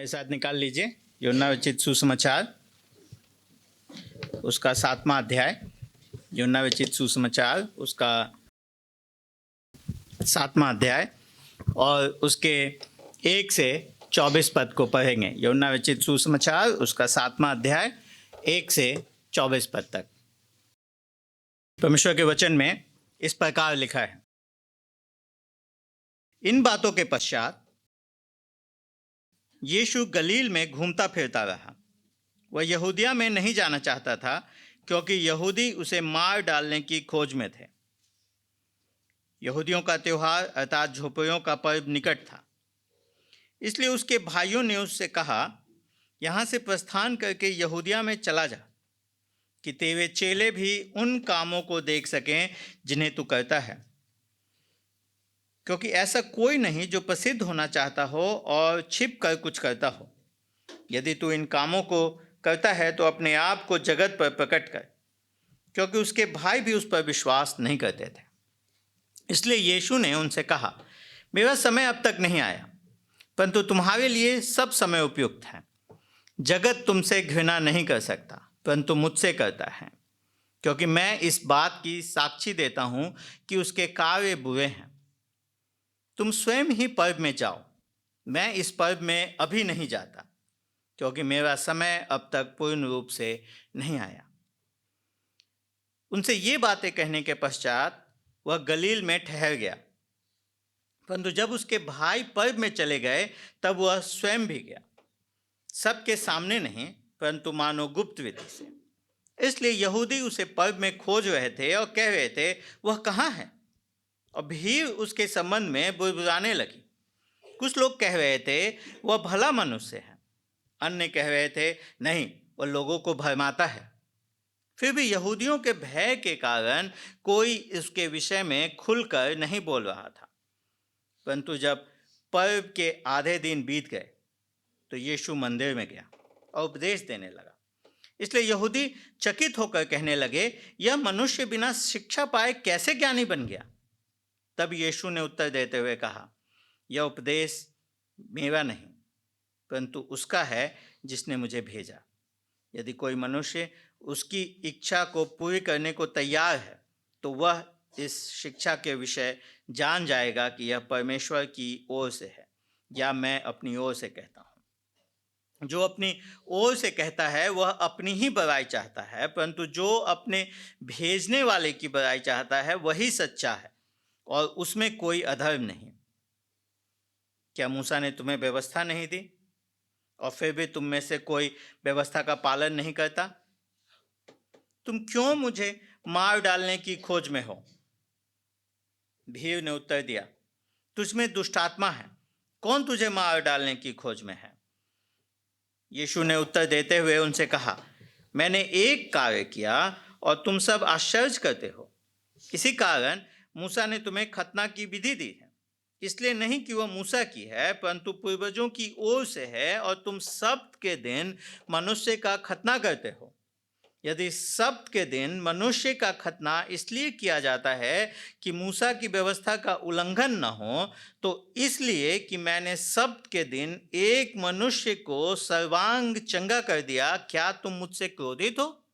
मेरे साथ निकाल लीजिए यूहन्ना विरचित सुसमाचार उसका 7वां अध्याय। यूहन्ना विरचित सुसमाचार उसका 7वां अध्याय और उसके 1 से 24 पद को पढ़ेंगे। यूहन्ना विरचित सुसमाचार उसका 7वां अध्याय 1 से 24 पद तक। परमेश्वर के वचन में इस प्रकार लिखा है। इन बातों के पश्चात यीशु गलील में घूमता फिरता रहा। वह यहूदिया में नहीं जाना चाहता था क्योंकि यहूदी उसे मार डालने की खोज में थे। यहूदियों का त्योहार अर्थात झोपड़ियों का पर्व निकट था। इसलिए उसके भाइयों ने उससे कहा, यहाँ से प्रस्थान करके यहूदिया में चला जा, कि तेरे चेले भी उन कामों को देख सकें जिन्हें तू करता है। क्योंकि ऐसा कोई नहीं जो प्रसिद्ध होना चाहता हो और छिप कर कुछ करता हो। यदि तू इन कामों को करता है तो अपने आप को जगत पर प्रकट कर, क्योंकि उसके भाई भी उस पर विश्वास नहीं करते थे। इसलिए यीशु ने उनसे कहा, मेरा समय अब तक नहीं आया, परंतु तुम्हारे लिए सब समय उपयुक्त है। जगत तुमसे घृणा नहीं कर सकता, परंतु मुझसे करता है, क्योंकि मैं इस बात की साक्षी देता हूँ कि उसके कार्य बुरे हैं। तुम स्वयं ही पर्व में जाओ, मैं इस पर्व में अभी नहीं जाता, क्योंकि मेरा समय अब तक पूर्ण रूप से नहीं आया। उनसे ये बातें कहने के पश्चात वह गलील में ठहर गया। परंतु जब उसके भाई पर्व में चले गए तब वह स्वयं भी गया, सबके सामने नहीं, परंतु मानो गुप्त रीति से। इसलिए यहूदी उसे पर्व में खोज रहे थे और कह रहे थे, वह कहाँ है? और भीड़ उसके संबंध में बुड़बुड़ाने लगी। कुछ लोग कह रहे थे, वह भला मनुष्य है। अन्य कह रहे थे, नहीं, वह लोगों को भरमाता है। फिर भी यहूदियों के भय के कारण कोई इसके विषय में खुलकर नहीं बोल रहा था। परंतु जब पर्व के आधे दिन बीत गए तो यीशु मंदिर में गया और उपदेश देने लगा। इसलिए यहूदी चकित होकर कहने लगे, यह मनुष्य बिना शिक्षा पाए कैसे ज्ञानी बन गया? तब यीशु ने उत्तर देते हुए कहा, यह उपदेश मेरा नहीं, परंतु उसका है जिसने मुझे भेजा। यदि कोई मनुष्य उसकी इच्छा को पूरी करने को तैयार है तो वह इस शिक्षा के विषय जान जाएगा कि यह परमेश्वर की ओर से है या मैं अपनी ओर से कहता हूँ। जो अपनी ओर से कहता है वह अपनी ही बड़ाई चाहता है, परंतु जो अपने भेजने वाले की बड़ाई चाहता है वही सच्चा है और उसमें कोई अधर्म नहीं। क्या मूसा ने तुम्हें व्यवस्था नहीं दी और फिर भी तुम में से कोई व्यवस्था का पालन नहीं करता? तुम क्यों मुझे मार डालने की खोज में हो? भीड़ ने उत्तर दिया, तुझमें दुष्टात्मा है, कौन तुझे मार डालने की खोज में है? यीशु ने उत्तर देते हुए उनसे कहा, मैंने एक कार्य किया और तुम सब आश्चर्य करते हो। इसी कारण मूसा ने तुम्हें खतना की विधि दी है, इसलिए नहीं कि वह मूसा की है, परंतु पूर्वजों की ओर से है, और तुम सब्त के दिन मनुष्य का खतना करते हो। यदि सब्त के दिन मनुष्य का खतना इसलिए किया जाता है कि मूसा की व्यवस्था का उल्लंघन न हो, तो इसलिए कि मैंने सब्त के दिन एक मनुष्य को सर्वांग चंगा कर दिया, क्या तुम मुझसे क्रोधित हो?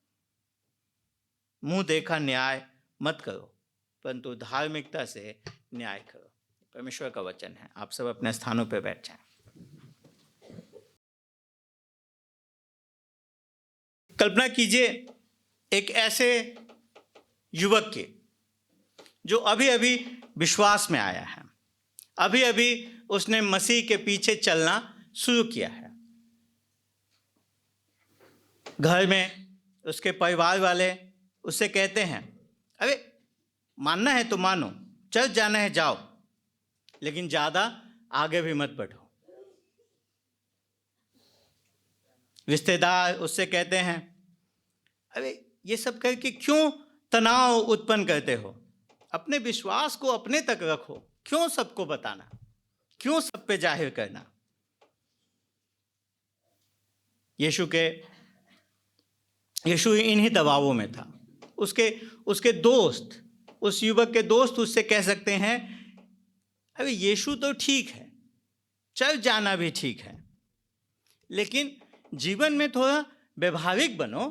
मुंह देखा न्याय मत करो, परंतु धार्मिकता से न्याय करो। परमेश्वर का वचन है। आप सब अपने स्थानों पर बैठ जाएं। कल्पना कीजिए एक ऐसे युवक की जो अभी अभी विश्वास में आया है, अभी अभी उसने मसीह के पीछे चलना शुरू किया है। घर में उसके परिवार वाले उससे कहते हैं, अरे मानना है तो मानो, चर्च जाना है जाओ, लेकिन ज़्यादा आगे भी मत बढ़ो। रिश्तेदार उससे कहते हैं, अरे ये सब करके क्यों तनाव उत्पन्न करते हो? अपने विश्वास को अपने तक रखो, क्यों सबको बताना, क्यों सब पे जाहिर करना? यीशु इन्हीं दबावों में था। उसके दोस्त, उस युवक के दोस्त उससे कह सकते हैं, अरे यीशु तो ठीक है, चल जाना भी ठीक है, लेकिन जीवन में थोड़ा व्यवहारिक बनो,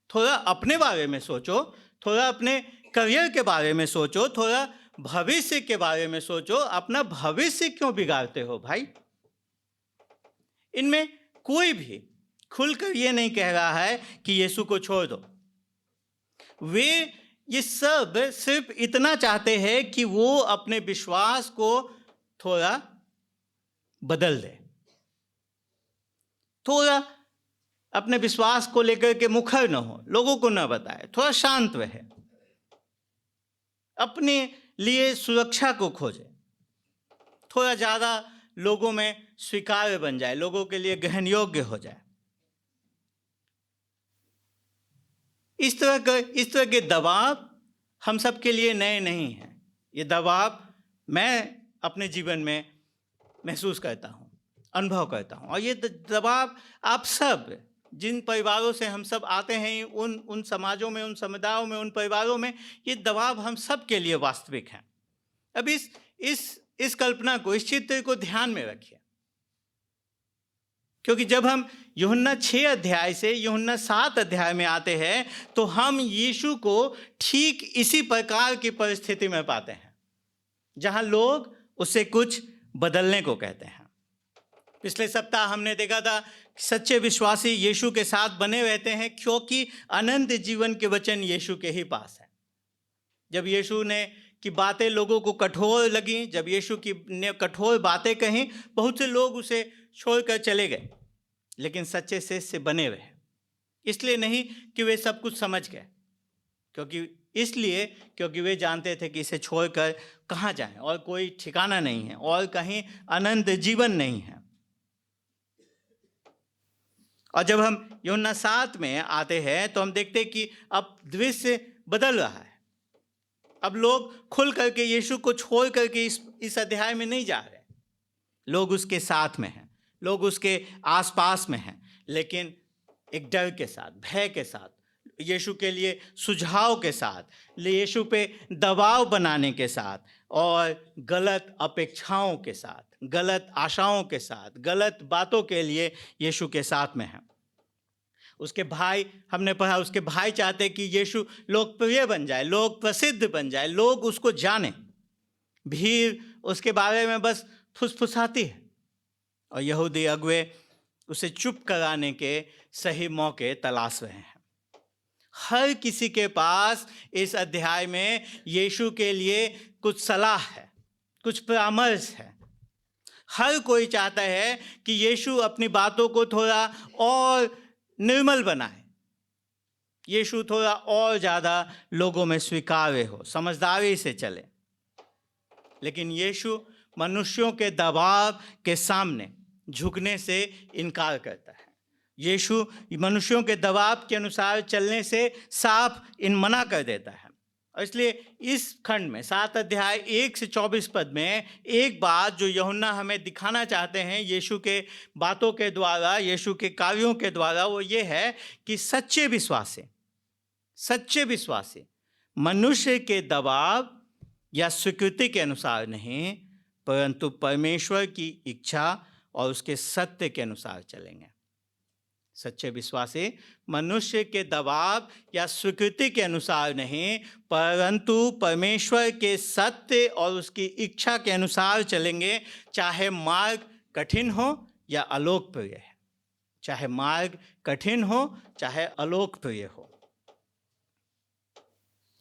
थोड़ा अपने बारे में सोचो, थोड़ा अपने करियर के बारे में सोचो, थोड़ा भविष्य के बारे में सोचो। अपना भविष्य क्यों बिगाड़ते हो भाई? इनमें कोई भी खुलकर ये नहीं कह रहा है कि यीशु को छोड़ दो। वे ये सब सिर्फ इतना चाहते हैं कि वो अपने विश्वास को थोड़ा बदल दे, थोड़ा अपने विश्वास को लेकर के मुखर न हो, लोगों को न बताए, थोड़ा शांत रहे, अपने लिए सुरक्षा को खोजे, थोड़ा ज़्यादा लोगों में स्वीकार्य बन जाए, लोगों के लिए ग्रहण योग्य हो जाए। इस तरह के दबाव हम सब के लिए नए नहीं हैं। ये दबाव मैं अपने जीवन में महसूस करता हूँ, अनुभव करता हूँ। और ये दबाव आप सब, जिन परिवारों से हम सब आते हैं, उन समाजों में, उन समुदायों में, उन परिवारों में, ये दबाव हम सब के लिए वास्तविक हैं। अब इस कल्पना को, इस चित्र को ध्यान में रखिए, क्योंकि जब हम यूहन्ना 6 अध्याय से यूहन्ना 7 अध्याय में आते हैं तो हम यीशु को ठीक इसी प्रकार की परिस्थिति में पाते हैं, जहां लोग उससे कुछ बदलने को कहते हैं। पिछले सप्ताह हमने देखा था, सच्चे विश्वासी यीशु के साथ बने रहते हैं क्योंकि अनंत जीवन के वचन यीशु के ही पास है। जब यीशु ने की बातें लोगों को कठोर लगी, जब यीशु की ने कठोर बातें कहीं, बहुत से लोग उसे छोड़कर चले गए, लेकिन सच्चे शिष्य बने रहे। इसलिए नहीं कि वे सब कुछ समझ गए, क्योंकि वे जानते थे कि इसे छोड़कर कहाँ जाएं, और कोई ठिकाना नहीं है, और कहीं अनंत जीवन नहीं है। और जब हम यूहन्ना 7 में आते हैं तो हम देखते हैं कि अब दृश्य बदल रहा है। अब लोग खुल करके यीशु को छोड़ करके इस अध्याय में नहीं जा रहे। लोग उसके साथ में हैं, लोग उसके आसपास में हैं, लेकिन एक डर के साथ, भय के साथ, यीशु के लिए सुझाव के साथ, यीशु पे दबाव बनाने के साथ, और गलत अपेक्षाओं के साथ, गलत आशाओं के साथ, गलत बातों के लिए यीशु के साथ में हैं। उसके भाई, हमने पढ़ा, उसके भाई चाहते कि यीशु लोकप्रिय बन जाए, लोग प्रसिद्ध बन जाए, लोग उसको जाने। भीड़ उसके बारे में बस फुसफुसाती है, और यहूदी अगुए उसे चुप कराने के सही मौके तलाश रहे हैं। हर किसी के पास इस अध्याय में यीशु के लिए कुछ सलाह है, कुछ परामर्श है। हर कोई चाहता है कि यीशु अपनी बातों को थोड़ा और निर्मल बनाए, यीशु थोड़ा और ज़्यादा लोगों में स्वीकार्य हो, समझदारी से चले। लेकिन यीशु मनुष्यों के दबाव के सामने झुकने से इनकार करता है। यीशु मनुष्यों के दबाव के अनुसार चलने से साफ मना कर देता है। और इसलिए इस खंड में 7 अध्याय 1 से 24 पद में एक बात जो यूहन्ना हमें दिखाना चाहते हैं यीशु के बातों के द्वारा, यीशु के कार्यों के द्वारा, वो ये है कि सच्चे विश्वासी मनुष्य के दबाव या स्वीकृति के अनुसार नहीं, परंतु परमेश्वर की इच्छा और उसके सत्य के अनुसार चलेंगे। सच्चे विश्वासी मनुष्य के दबाव या स्वीकृति के अनुसार नहीं, परंतु परमेश्वर के सत्य और उसकी इच्छा के अनुसार चलेंगे, चाहे मार्ग कठिन हो या अलोकप्रिय है, चाहे मार्ग कठिन हो चाहे अलोकप्रिय हो,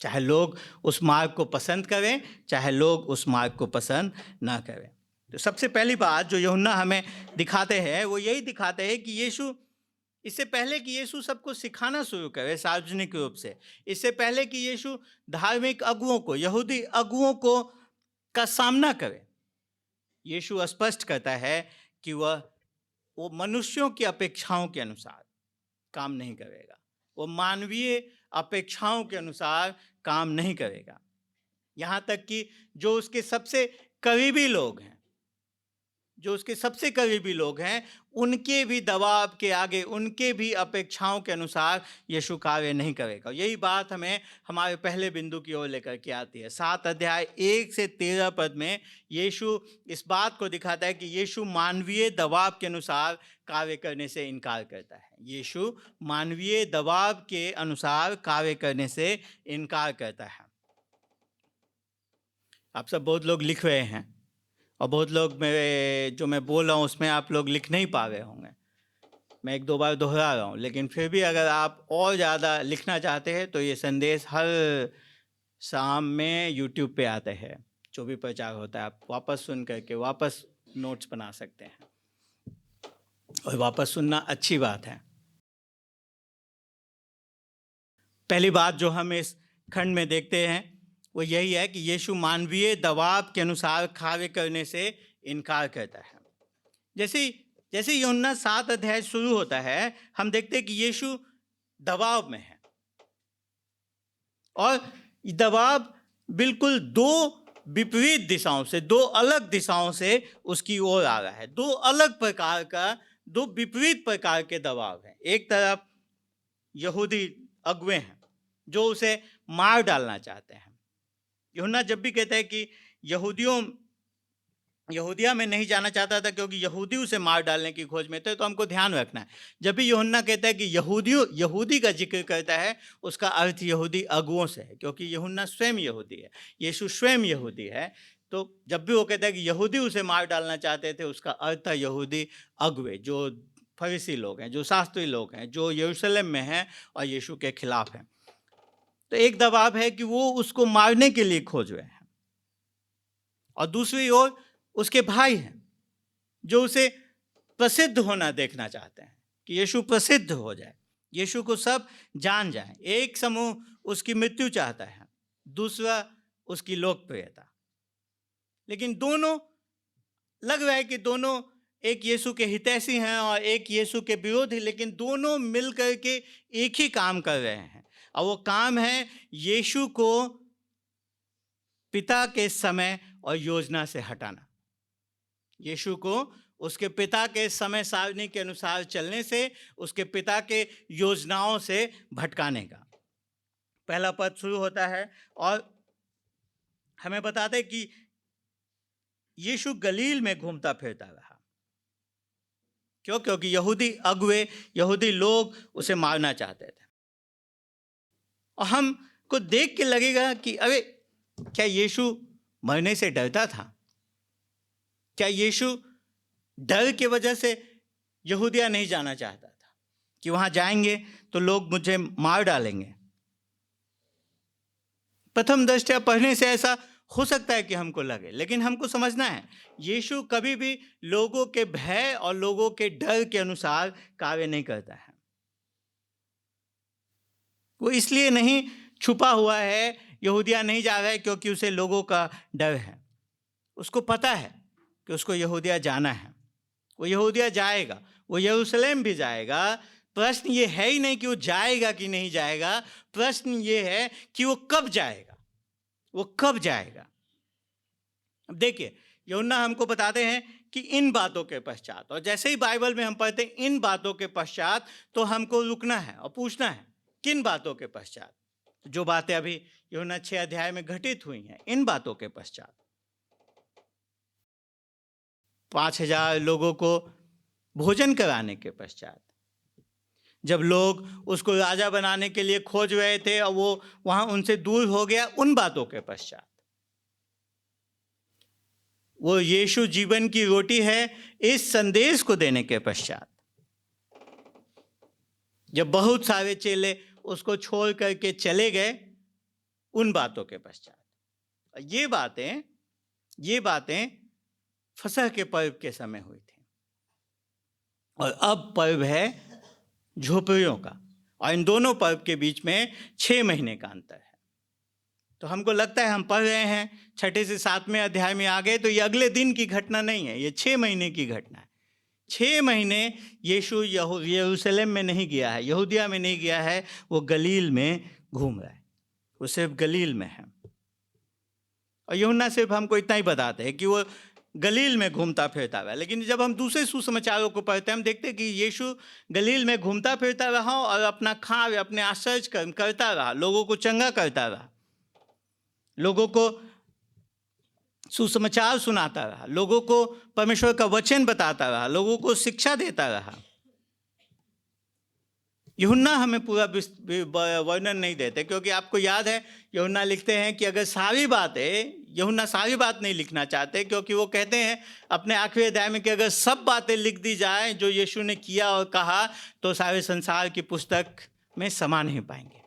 चाहे लोग उस मार्ग को पसंद करें चाहे लोग उस मार्ग को पसंद ना करें। तो सबसे पहली बात जो यूहन्ना हमें दिखाते हैं वो यही दिखाते हैं कि यीशु, इससे पहले कि यीशु सबको सिखाना शुरू करे सार्वजनिक रूप से, इससे पहले कि यीशु धार्मिक अगुओं को, यहूदी अगुओं को का सामना करे, यीशु स्पष्ट करता है कि वो मनुष्यों की अपेक्षाओं के अनुसार काम नहीं करेगा, वो मानवीय अपेक्षाओं के अनुसार काम नहीं करेगा। यहाँ तक कि जो उसके सबसे करीबी लोग हैं उनके भी दबाव के आगे, उनके भी अपेक्षाओं के अनुसार यीशु कार्य नहीं करेगा। यही बात हमें हमारे पहले बिंदु की ओर लेकर के आती है। 7 अध्याय 1 से 13 पद में यीशु इस बात को दिखाता है कि यीशु मानवीय दबाव के अनुसार कार्य करने से इनकार करता है। यीशु मानवीय दबाव के अनुसार कार्य करने से इनकार करता है। आप सब बहुत लोग लिख रहे हैं और बहुत लोग मेरे जो मैं बोल रहा हूँ उसमें आप लोग लिख नहीं पा रहे होंगे। मैं 1-2 बार दोहरा रहा हूँ, लेकिन फिर भी अगर आप और ज़्यादा लिखना चाहते हैं तो ये संदेश हर शाम में यूट्यूब पे आते हैं, जो भी प्रचार होता है आप वापस सुन करके वापस नोट्स बना सकते हैं, और वापस सुनना अच्छी बात है। पहली बात जो हम इस खंड में देखते हैं वो यही है कि यीशु मानवीय दबाव के अनुसार कार्य करने से इनकार करता है। जैसे यूहन्ना 7 अध्याय शुरू होता है, हम देखते हैं कि यीशु दबाव में है, और दबाव बिल्कुल 2 विपरीत दिशाओं से, 2 अलग दिशाओं से उसकी ओर आ रहा है। 2 अलग प्रकार का, 2 विपरीत प्रकार के दबाव हैं। एक तरफ यहूदी अगुवे हैं जो उसे मार डालना चाहते हैं। यूहन्ना जब भी कहता है कि यहूदिया में नहीं जाना चाहता था क्योंकि यहूदी उसे मार डालने की खोज में थे, तो हमको ध्यान रखना है जब भी यूहन्ना कहता है कि यहूदी का जिक्र करता है, उसका अर्थ यहूदी अगुओं से है, क्योंकि यूहन्ना स्वयं यहूदी है, यीशु स्वयं यहूदी है। तो जब भी वो कहता है कि यहूदी उसे मार डालना चाहते थे, उसका अर्थ है यहूदी अगुवे, जो फरीसी लोग हैं, जो शास्त्री लोग हैं, जो यरूशलेम में हैं और यीशु के खिलाफ हैं। तो एक दबाव है कि वो उसको मारने के लिए खोज रहे हैं, और दूसरी ओर उसके भाई हैं जो उसे प्रसिद्ध होना देखना चाहते हैं, कि यीशु प्रसिद्ध हो जाए, यीशु को सब जान जाए। एक समूह उसकी मृत्यु चाहता है, दूसरा उसकी लोकप्रियता। लेकिन दोनों लग रहा है कि दोनों एक यीशु के हितैषी हैं और एक यीशु के विरोधी, लेकिन दोनों मिलकर के एक ही काम कर रहे हैं, और वो काम है यीशु को पिता के समय और योजना से हटाना, यीशु को उसके पिता के समय सारणी के अनुसार चलने से, उसके पिता के योजनाओं से भटकाने का। पहला पद शुरू होता है और हमें बताते हैं कि यीशु गलील में घूमता फिरता रहा। क्यों? क्योंकि यहूदी अगुवे, यहूदी लोग उसे मारना चाहते थे। और हमको देख के लगेगा कि अरे, क्या यीशु मरने से डरता था? क्या यीशु डर की वजह से यहूदिया नहीं जाना चाहता था कि वहां जाएंगे तो लोग मुझे मार डालेंगे? प्रथम दृष्टया पढ़ने से ऐसा हो सकता है कि हमको लगे, लेकिन हमको समझना है यीशु कभी भी लोगों के भय और लोगों के डर के अनुसार कार्य नहीं करता है। वो इसलिए नहीं छुपा हुआ है, यहूदिया नहीं जा रहा है क्योंकि उसे लोगों का डर है। उसको पता है कि उसको यहूदिया जाना है, वो यहूदिया जाएगा, वो यरूशलेम भी जाएगा। प्रश्न ये है ही नहीं कि वो जाएगा कि नहीं जाएगा, प्रश्न ये है कि वो कब जाएगा, वो कब जाएगा। अब देखिए, यूहन्ना हमको बताते हैं कि इन बातों के पश्चात, और जैसे ही बाइबल में हम पढ़ते हैं इन बातों के पश्चात, तो हमको रुकना है और पूछना है किन बातों के पश्चात? जो बातें अभी यूहन्ना 6 अध्याय में घटित हुई हैं, इन बातों के पश्चात 5000 लोगों को भोजन कराने के पश्चात, जब लोग उसको राजा बनाने के लिए खोज रहे थे और वो वहां उनसे दूर हो गया, उन बातों के पश्चात, वो यीशु जीवन की रोटी है इस संदेश को देने के पश्चात, जब बहुत सारे चेले उसको छोड़ करके चले गए, उन बातों के पश्चात। ये बातें फसह के पर्व के समय हुई थी, और अब पर्व है झोपड़ियों का, और इन दोनों पर्व के बीच में 6 महीने का अंतर है। तो हमको लगता है हम पढ़ रहे हैं 6 से 7वें अध्याय में आ गए, तो ये अगले दिन की घटना नहीं है, ये 6 महीने की घटना है। 6 महीने यीशु यरूशलेम में नहीं गया है, यहूदिया में नहीं गया है, वो गलील में घूम रहा है, वो सिर्फ गलील में है। और यूहन्ना सिर्फ हमको इतना ही बताते हैं कि वो गलील में घूमता फिरता रहा। लेकिन जब हम दूसरे सुसमाचारों को पढ़ते हैं, हम देखते हैं कि यीशु गलील में घूमता फिरता रहा और अपना कार्य, अपने आश्चर्य कर्म करता रहा, लोगों को चंगा करता रहा, लोगों को सुसमाचार सुनाता रहा, लोगों को परमेश्वर का वचन बताता रहा, लोगों को शिक्षा देता रहा। यूहन्ना हमें पूरा वर्णन नहीं देते, क्योंकि आपको याद है यूहन्ना लिखते हैं कि अगर सारी बातें, यूहन्ना सारी बात नहीं लिखना चाहते, क्योंकि वो कहते हैं अपने आखिरी अध्याय में कि अगर सब बातें लिख दी जाए जो यीशु ने किया और कहा तो सारे संसार की पुस्तक में समा नहीं पाएंगे।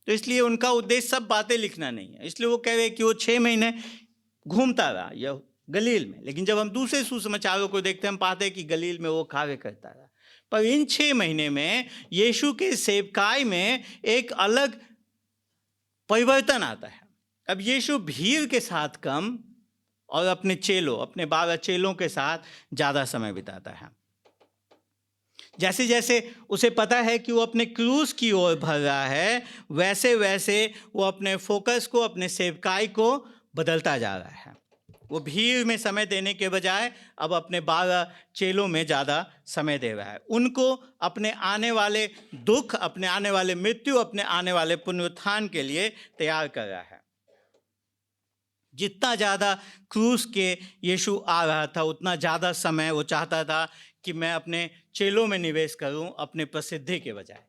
तो इसलिए उनका उद्देश्य सब बातें लिखना नहीं है। इसलिए वो कह रहे हैं कि वो 6 महीने घूमता रहा यह गलील में। लेकिन जब हम दूसरे सुसमाचारों को देखते हैं, हम पाते हैं कि गलील में वो कार्य करता रहा। पर इन 6 महीने में यीशु के सेवकाई में एक अलग परिवर्तन आता है। अब यीशु भीड़ के साथ कम और अपने 12 चेलों के साथ ज़्यादा समय बिताता है। जैसे जैसे उसे पता है कि वो अपने क्रूस की ओर बढ़ रहा है, वैसे वैसे वो अपने फोकस को, अपने सेवकाई को बदलता जा रहा है। वो भीड़ में समय देने के बजाय अब अपने 12 चेलों में ज़्यादा समय दे रहा है। उनको अपने आने वाले दुख, अपने आने वाले मृत्यु, अपने आने वाले पुनरुत्थान के लिए तैयार कर रहा है। जितना ज़्यादा क्रूस के यीशु आ रहा था, उतना ज़्यादा समय वो चाहता था कि मैं अपने चेलों में निवेश करूं, अपने प्रसिद्धि के बजाय।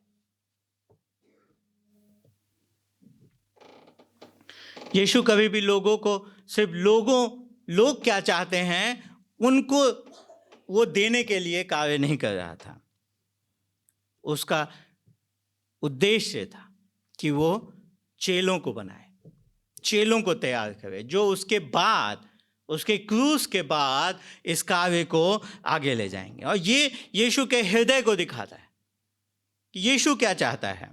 यीशु कभी भी लोगों को सिर्फ लोग क्या चाहते हैं उनको वो देने के लिए कार्य नहीं कर रहा था। उसका उद्देश्य था कि वो चेलों को बनाए, चेलों को तैयार करे, जो उसके बाद, उसके क्रूस के बाद इस कार्य को आगे ले जाएंगे। और ये यीशु के हृदय को दिखाता है कि यीशु क्या चाहता है।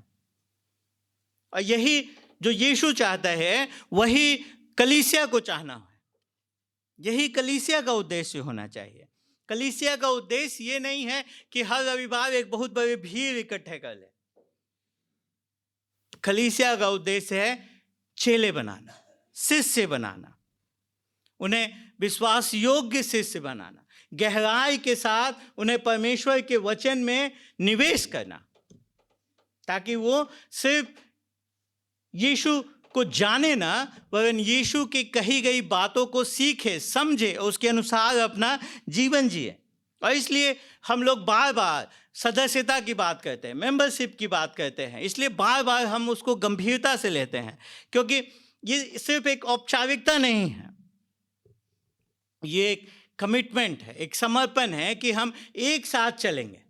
और यही जो यीशु चाहता है वही कलीसिया को चाहना है। यही कलीसिया का उद्देश्य होना चाहिए। कलीसिया का उद्देश्य ये नहीं है कि हर रविवार एक बहुत बड़ी भीड़ इकट्ठे कर ले। कलीसिया का उद्देश्य है चेले बनाना, शिष्य बनाना, उन्हें विश्वास योग्य शिष्य बनाना, गहराई के साथ उन्हें परमेश्वर के वचन में निवेश करना, ताकि वो सिर्फ यीशु को जाने ना, वरन यीशु की कही गई बातों को सीखे, समझे और उसके अनुसार अपना जीवन जिए। और इसलिए हम लोग बार बार सदस्यता की बात करते हैं, मेंबरशिप की बात करते हैं। इसलिए बार बार हम उसको गंभीरता से लेते हैं, क्योंकि ये सिर्फ एक औपचारिकता नहीं है, ये एक कमिटमेंट है, एक समर्पण है कि हम एक साथ चलेंगे,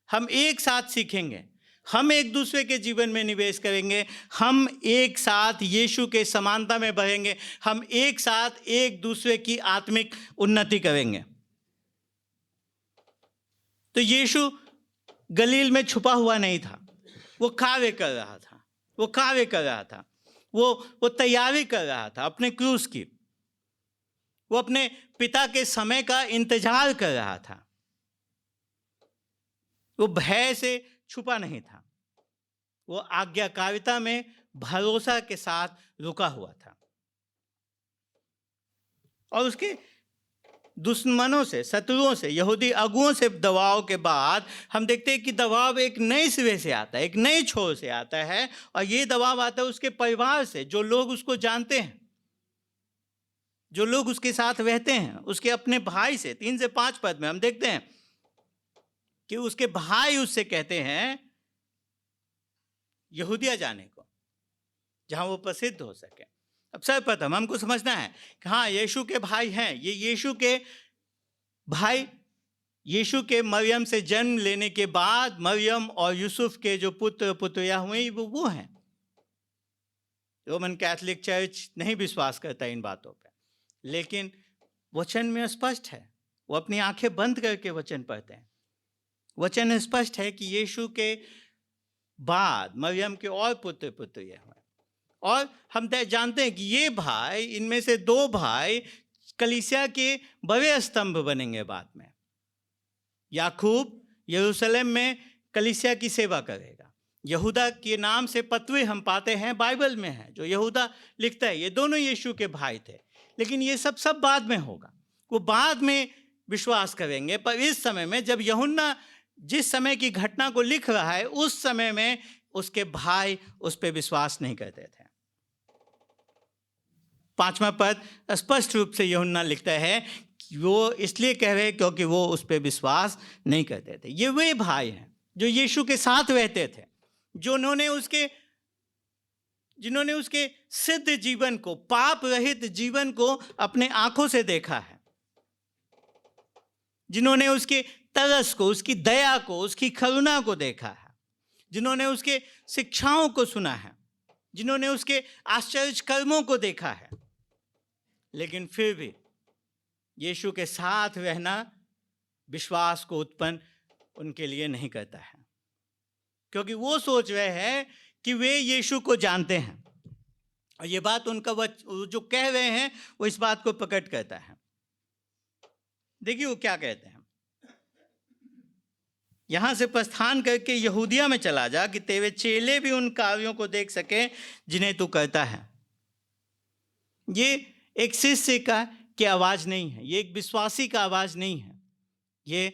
हम एक साथ सीखेंगे, हम एक दूसरे के जीवन में निवेश करेंगे, हम एक साथ यीशु के समानता में बढ़ेंगे, हम एक साथ एक दूसरे की आत्मिक उन्नति करेंगे। तो यीशु गलील में छुपा हुआ नहीं था, वो कार्य कर रहा था, वो कार्य कर रहा था, वो तैयारी कर रहा था अपने क्रूस की, वो अपने पिता के समय का इंतजार कर रहा था। वो भय से छुपा नहीं था, वो आज्ञाकारिता में भरोसा के साथ रुका हुआ था। और उसके दुश्मनों से, शत्रुओं से, यहूदी अगुओं से दबाव के बाद हम देखते हैं कि दबाव एक नए सिरे से आता है, एक नए छोर से आता है। और ये दबाव आता है उसके परिवार से, जो लोग उसको जानते हैं, जो लोग उसके साथ रहते हैं, उसके अपने भाई से। 3 से 5 पद में हम देखते हैं कि उसके भाई उससे कहते हैं यहूदिया जाने को, जहां वो प्रसिद्ध हो सके। अब सर्वप्रथम हमको समझना है कि हाँ, यीशु के भाई हैं। ये यीशु के भाई, यीशु के मरियम से जन्म लेने के बाद मरियम और यूसुफ के जो पुत्र पुत्रियां हुई वो हैं। रोमन कैथोलिक चर्च नहीं विश्वास करता इन बातों पे, लेकिन वचन में स्पष्ट है। वो अपनी आंखें बंद करके वचन पढ़ते हैं। वचन स्पष्ट है कि यीशु के बाद मरियम के और पुत्र पुत्रियां हुए। और हम जानते हैं कि ये भाई, इनमें से 2 भाई कलीसिया के बड़े स्तंभ बनेंगे बाद में। याकूब यरूशलेम में कलीसिया की सेवा करेगा। यहूदा के नाम से पत्री हम पाते हैं बाइबल में है, जो यहूदा लिखता है। ये दोनों यीशु के भाई थे। लेकिन ये सब बाद में होगा, वो बाद में विश्वास करेंगे। पर इस समय में जब यूहन्ना जिस समय की घटना को लिख रहा है, उस समय में उसके भाई उस पर विश्वास नहीं करते थे। 5वां पद स्पष्ट रूप से यूहन्ना लिखता है कि वो इसलिए कह रहे क्योंकि वो उस पर विश्वास नहीं करते थे। ये वे भाई हैं जो यीशु के साथ रहते थे, जिन्होंने उसके सिद्ध जीवन को, पाप रहित जीवन को अपने आंखों से देखा है, जिन्होंने उसके तरस को, उसकी दया को, उसकी करुणा को देखा है, जिन्होंने उसके शिक्षाओं को सुना है, जिन्होंने उसके आश्चर्य कर्मों को देखा है, लेकिन फिर भी यीशु के साथ रहना विश्वास को उत्पन्न उनके लिए नहीं करता है, क्योंकि वो सोच रहे हैं कि वे यीशु को जानते हैं। और ये बात उनका जो कह रहे हैं वो इस बात को प्रकट करता है। देखिए वो क्या कहते हैं, यहां से प्रस्थान करके यहूदिया में चला जा कि तेरे चेले भी उन कार्यों को देख सके जिन्हें तू करता है। ये एक शिष्य की आवाज नहीं है, ये एक विश्वासी का आवाज नहीं है, ये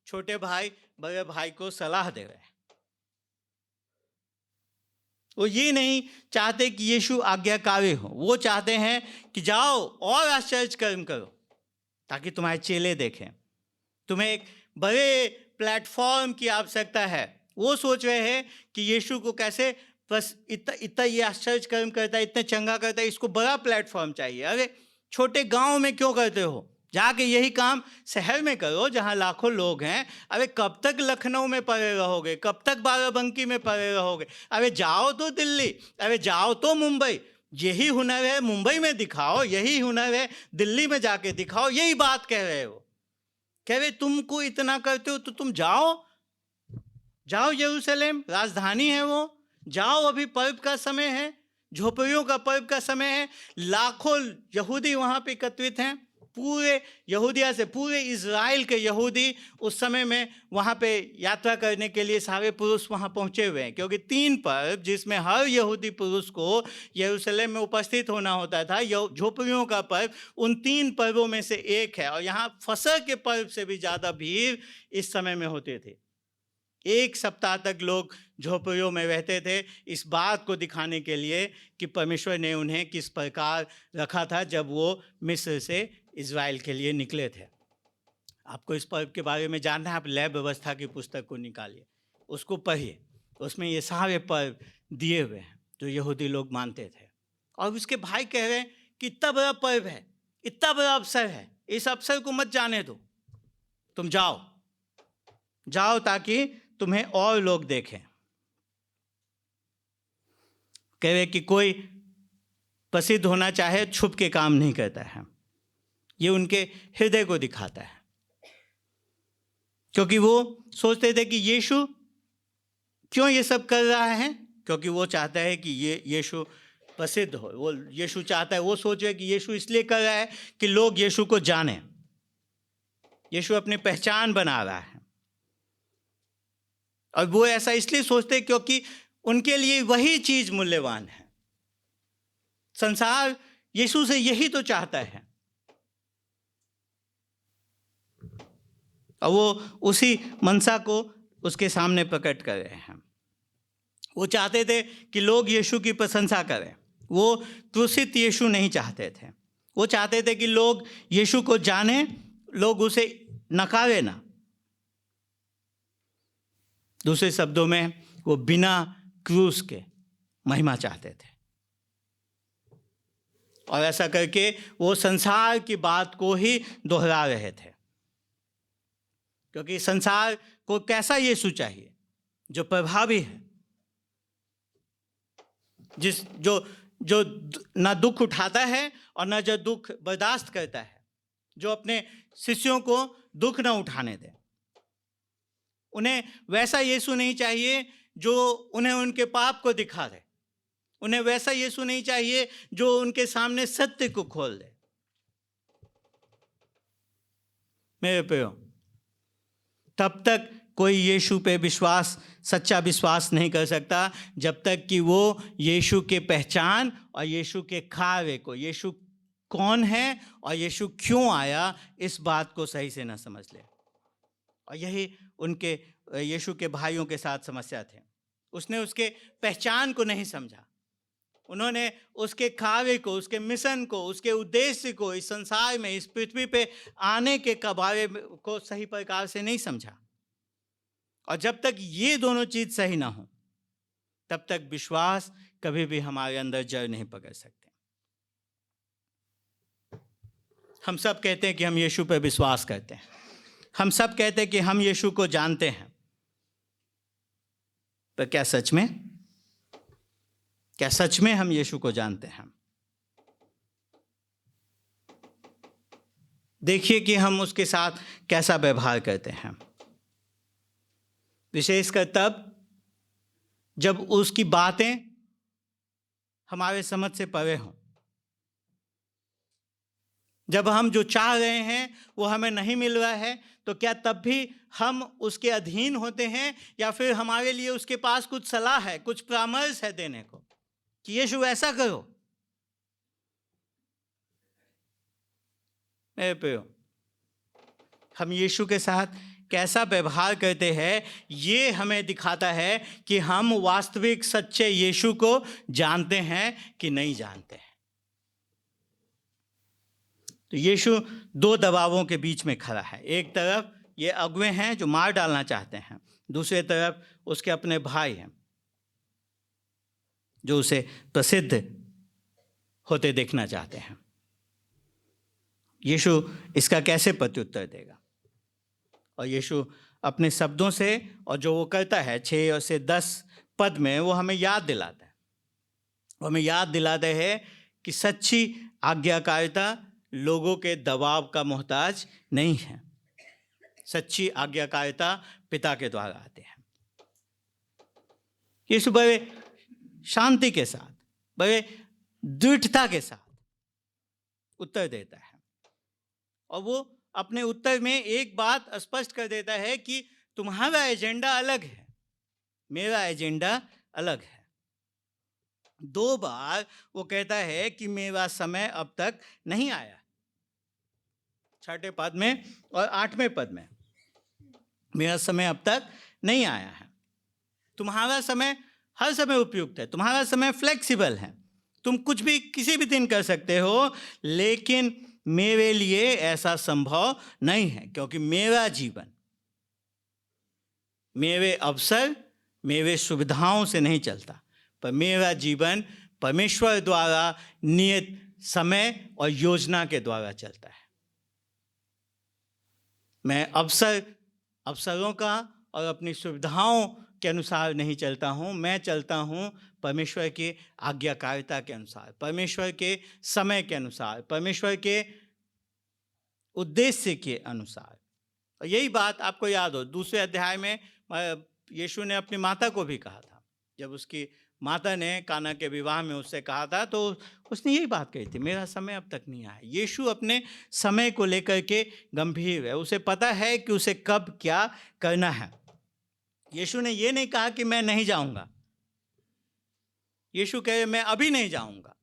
छोटे भाई बड़े भाई को सलाह दे रहे हैं। वो ये नहीं चाहते कि यीशु आज्ञाकारी हो, वो चाहते हैं कि जाओ और आश्चर्य कर्म करो ताकि तुम्हारे चेले देखें। तुम्हें एक बड़े प्लेटफॉर्म की आवश्यकता है। वो सोच रहे हैं कि यीशु को कैसे बस इतना ये आश्चर्य कर्म करता है, इतना चंगा करता है, इसको बड़ा प्लेटफॉर्म चाहिए। अरे छोटे गांव में क्यों करते हो, जाके यही काम शहर में करो जहां लाखों लोग हैं। अरे कब तक लखनऊ में पड़े रहोगे, कब तक बाराबंकी में पड़े रहोगे? अरे जाओ तो दिल्ली, अरे जाओ तो मुंबई। यही हुनर है मुंबई में दिखाओ, यही हुनर है दिल्ली में जाके दिखाओ। यही बात कह रहे हो, कह रहे तुमको इतना करते हो तो तुम जाओ यरूशलेम, राजधानी है वो, जाओ, अभी पर्व का समय है, झोपड़ियों का पर्व का समय है। लाखों यहूदी वहाँ पे एकत्रित हैं, पूरे यहूदिया से, पूरे इज़राइल के यहूदी उस समय में वहाँ पे यात्रा करने के लिए सारे पुरुष वहाँ पहुँचे हुए हैं, क्योंकि 3 पर्व जिसमें हर यहूदी पुरुष को यरूशलेम में उपस्थित होना होता था। झोपड़ियों का पर्व उन 3 पर्वों में से एक है, और यहाँ फसह के पर्व से भी ज़्यादा भीड़ इस समय में होते थे। 1 सप्ताह तक लोग झोपड़ियों में रहते थे, इस बात को दिखाने के लिए कि परमेश्वर ने उन्हें किस प्रकार रखा था जब वो मिस्र से इज़राइल के लिए निकले थे। आपको इस पर्व के बारे में जानना है, आप लय व्यवस्था की पुस्तक को निकालिए, उसको पढ़िए, उसमें ये सारे पर्व दिए हुए हैं जो यहूदी लोग मानते थे। और उसके भाई कह रहे हैं कि इतना बड़ा पर्व है, इतना बड़ा अवसर है, इस अवसर को मत जाने दो, तुम जाओ ताकि तुम्हें और लोग देखें। कह रहे कि कोई प्रसिद्ध होना चाहे छुप के काम नहीं करता है। ये उनके हृदय को दिखाता है, क्योंकि वो सोचते थे कि यीशु क्यों ये सब कर रहा है, क्योंकि वो चाहता है कि ये यीशु प्रसिद्ध हो। वो यीशु चाहता है, वो सोच रहे कि यीशु इसलिए कर रहा है कि लोग यीशु को जाने, यीशु अपनी पहचान बना रहा है। और वो ऐसा इसलिए सोचते क्योंकि उनके लिए वही चीज मूल्यवान है। संसार यीशु से यही तो चाहता है, और वो उसी मनसा को उसके सामने प्रकट कर रहे हैं। वो चाहते थे कि लोग यीशु की प्रशंसा करें। वो क्रूसित यीशु नहीं चाहते थे, वो चाहते थे कि लोग यीशु को जाने, लोग उसे नकारे ना। दूसरे शब्दों में वो बिना क्रूस के महिमा चाहते थे, और ऐसा करके वो संसार की बात को ही दोहरा रहे थे। क्योंकि संसार को कैसा यीशु चाहिए? जो प्रभावी है, जो ना दुख उठाता है और ना जो दुख बर्दाश्त करता है, जो अपने शिष्यों को दुख ना उठाने दे। उन्हें वैसा यीशु नहीं चाहिए जो उन्हें उनके पाप को दिखा दे। उन्हें वैसा यीशु नहीं चाहिए जो उनके सामने सत्य को खोल दे। मेरे प्रियो, तब तक कोई यीशु पे सच्चा विश्वास नहीं कर सकता जब तक कि वो यीशु के पहचान और यीशु के कार्य को, यीशु कौन है और यीशु क्यों आया, इस बात को सही से न समझ ले। और यही उनके यीशु के भाइयों के साथ समस्या थे। उसने उसके पहचान को नहीं समझा। उन्होंने उसके कार्य को, उसके मिशन को, उसके उद्देश्य को, इस संसार में, इस पृथ्वी पे आने के बारे को सही प्रकार से नहीं समझा। और जब तक ये दोनों चीज सही ना हो, तब तक विश्वास कभी भी हमारे अंदर जड़ नहीं पकड़ सकते। हम सब कहते हैं कि हम यीशु पर विश्वास करते हैं, हम सब कहते हैं कि हम यीशु को जानते हैं, पर क्या सच में हम यीशु को जानते हैं? देखिए कि हम उसके साथ कैसा व्यवहार करते हैं, विशेषकर तब जब उसकी बातें हमारे समझ से परे हों, जब हम जो चाह रहे हैं वो हमें नहीं मिल रहा है, तो क्या तब भी हम उसके अधीन होते हैं, या फिर हमारे लिए उसके पास कुछ सलाह है, कुछ परामर्श है देने को कि यीशु ऐसा करो? मेरे प्रियो, हम यीशु के साथ कैसा व्यवहार करते हैं, ये हमें दिखाता है कि हम वास्तविक सच्चे यीशु को जानते हैं कि नहीं जानते हैं। तो यीशु दो दबावों के बीच में खड़ा है। एक तरफ ये अगुवे हैं जो मार डालना चाहते हैं, दूसरे तरफ उसके अपने भाई हैं जो उसे प्रसिद्ध होते देखना चाहते हैं। यीशु इसका कैसे प्रत्युत्तर देगा? और यीशु अपने शब्दों से और जो वो करता है 6 से 10 पद में, वो हमें याद दिलाता है। वो हमें याद दिलाता है कि सच्ची आज्ञाकारिता लोगों के दबाव का मोहताज नहीं है। सच्ची आज्ञाकारिता पिता के द्वारा आते हैं। यीशु बड़े शांति के साथ, बड़े दृढ़ता के साथ उत्तर देता है, और वो अपने उत्तर में एक बात स्पष्ट कर देता है कि तुम्हारा एजेंडा अलग है, मेरा एजेंडा अलग है। 2 बार वो कहता है कि मेरा समय अब तक नहीं आया, 6ठे पद में और 8वें पद में, मेरा समय अब तक नहीं आया है। तुम्हारा समय हर समय उपयुक्त है, तुम्हारा समय फ्लेक्सिबल है, तुम कुछ भी किसी भी दिन कर सकते हो, लेकिन मेरे लिए ऐसा संभव नहीं है, क्योंकि मेरा जीवन मेरे अवसर, मेरे सुविधाओं से नहीं चलता, पर मेरा जीवन परमेश्वर द्वारा नियत समय और योजना के द्वारा चलता है। मैं अवसरों का और अपनी सुविधाओं के अनुसार नहीं चलता हूँ, मैं चलता हूँ परमेश्वर की आज्ञाकारिता के अनुसार, परमेश्वर के समय के अनुसार, परमेश्वर के उद्देश्य के अनुसार। और यही बात आपको याद हो, 2 अध्याय में यीशु ने अपनी माता को भी कहा था। जब उसकी माता ने काना के विवाह में उससे कहा था, तो उसने यही बात कही थी, मेरा समय अब तक नहीं आया। यीशु अपने समय को लेकर के गंभीर है, उसे पता है कि उसे कब क्या करना है। यीशु ने ये नहीं कहा कि मैं नहीं जाऊंगा। यीशु कहे मैं अभी नहीं जाऊंगा,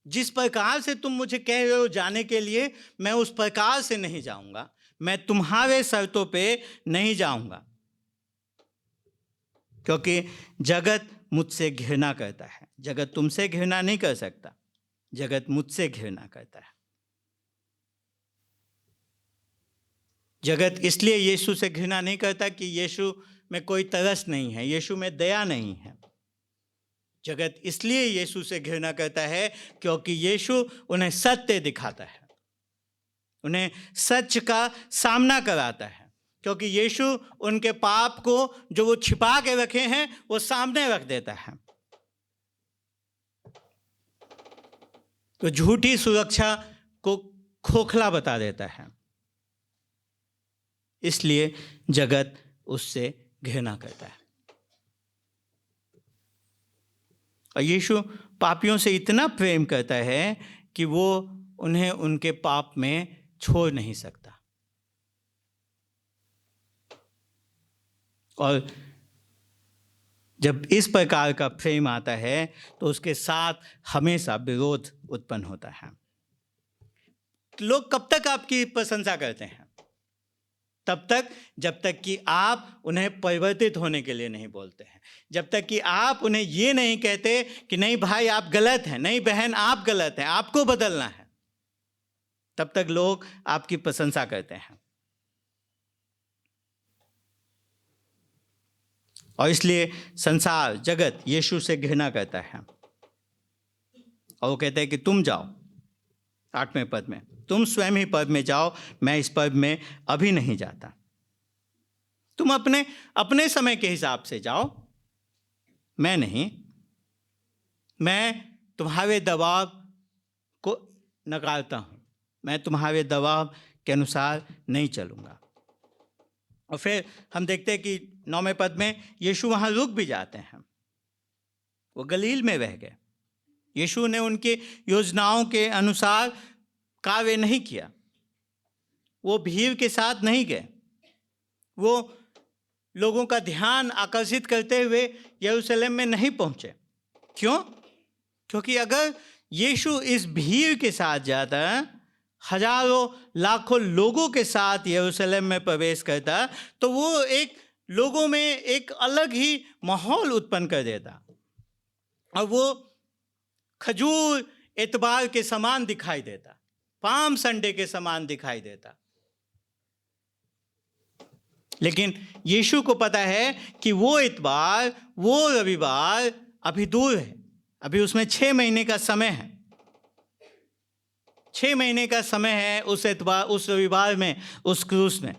जिस प्रकार से तुम मुझे कह रहे हो जाने के लिए, मैं उस प्रकार से नहीं जाऊंगा, मैं तुम्हारे शर्तों पे नहीं जाऊंगा, क्योंकि जगत मुझसे घृणा करता है। जगत तुमसे घृणा नहीं कर सकता, जगत मुझसे घृणा करता है। जगत इसलिए यीशु से घृणा नहीं करता कि यीशु में कोई तरस नहीं है, यीशु में दया नहीं है। जगत इसलिए यीशु से घृणा करता है क्योंकि यीशु उन्हें सत्य दिखाता है, उन्हें सच का सामना कराता है, क्योंकि यीशु उनके पाप को जो वो छिपा के रखे हैं वो सामने रख देता है। तो झूठी सुरक्षा को खोखला बता देता है, इसलिए जगत उससे घृणा करता है। और यीशु पापियों से इतना प्रेम करता है कि वो उन्हें उनके पाप में छोड़ नहीं सकता। और जब इस प्रकार का प्रेम आता है तो उसके साथ हमेशा विरोध उत्पन्न होता है। लोग कब तक आपकी प्रशंसा करते हैं? तब तक जब तक कि आप उन्हें परिवर्तित होने के लिए नहीं बोलते हैं, जब तक कि आप उन्हें ये नहीं कहते कि नहीं भाई आप गलत हैं, नहीं बहन आप गलत हैं, आपको बदलना है, तब तक लोग आपकी प्रशंसा करते हैं। और इसलिए संसार, जगत यीशु से घृणा करता है और वो कहते हैं कि तुम जाओ, 8वें पद में, तुम स्वयं ही पद में जाओ, मैं इस पद में अभी नहीं जाता। तुम अपने अपने समय के हिसाब से जाओ, मैं नहीं। मैं तुम्हारे दबाव को नकारता हूं, मैं तुम्हारे दबाव के अनुसार नहीं चलूंगा। और फिर हम देखते हैं कि 9वें पद में यीशु वहां रुक भी जाते हैं, वो गलील में रह गए। यीशु ने उनके योजनाओं के अनुसार कार्य नहीं किया, वो भीड़ के साथ नहीं गए, वो लोगों का ध्यान आकर्षित करते हुए यरूशलेम में नहीं पहुंचे। क्यों? क्योंकि अगर यीशु इस भीड़ के साथ जाता, हजारों लाखों लोगों के साथ यरूशलेम में प्रवेश करता, तो वो एक लोगों में एक अलग ही माहौल उत्पन्न कर देता और वो खजूर इतवार के समान दिखाई देता, पाम संडे के समान दिखाई देता। लेकिन यीशु को पता है कि वो इतवार, वो रविवार अभी दूर है, अभी उसमें 6 महीने का समय है, 6 महीने का समय है उस इतवार, उस रविवार में, उस क्रूस में।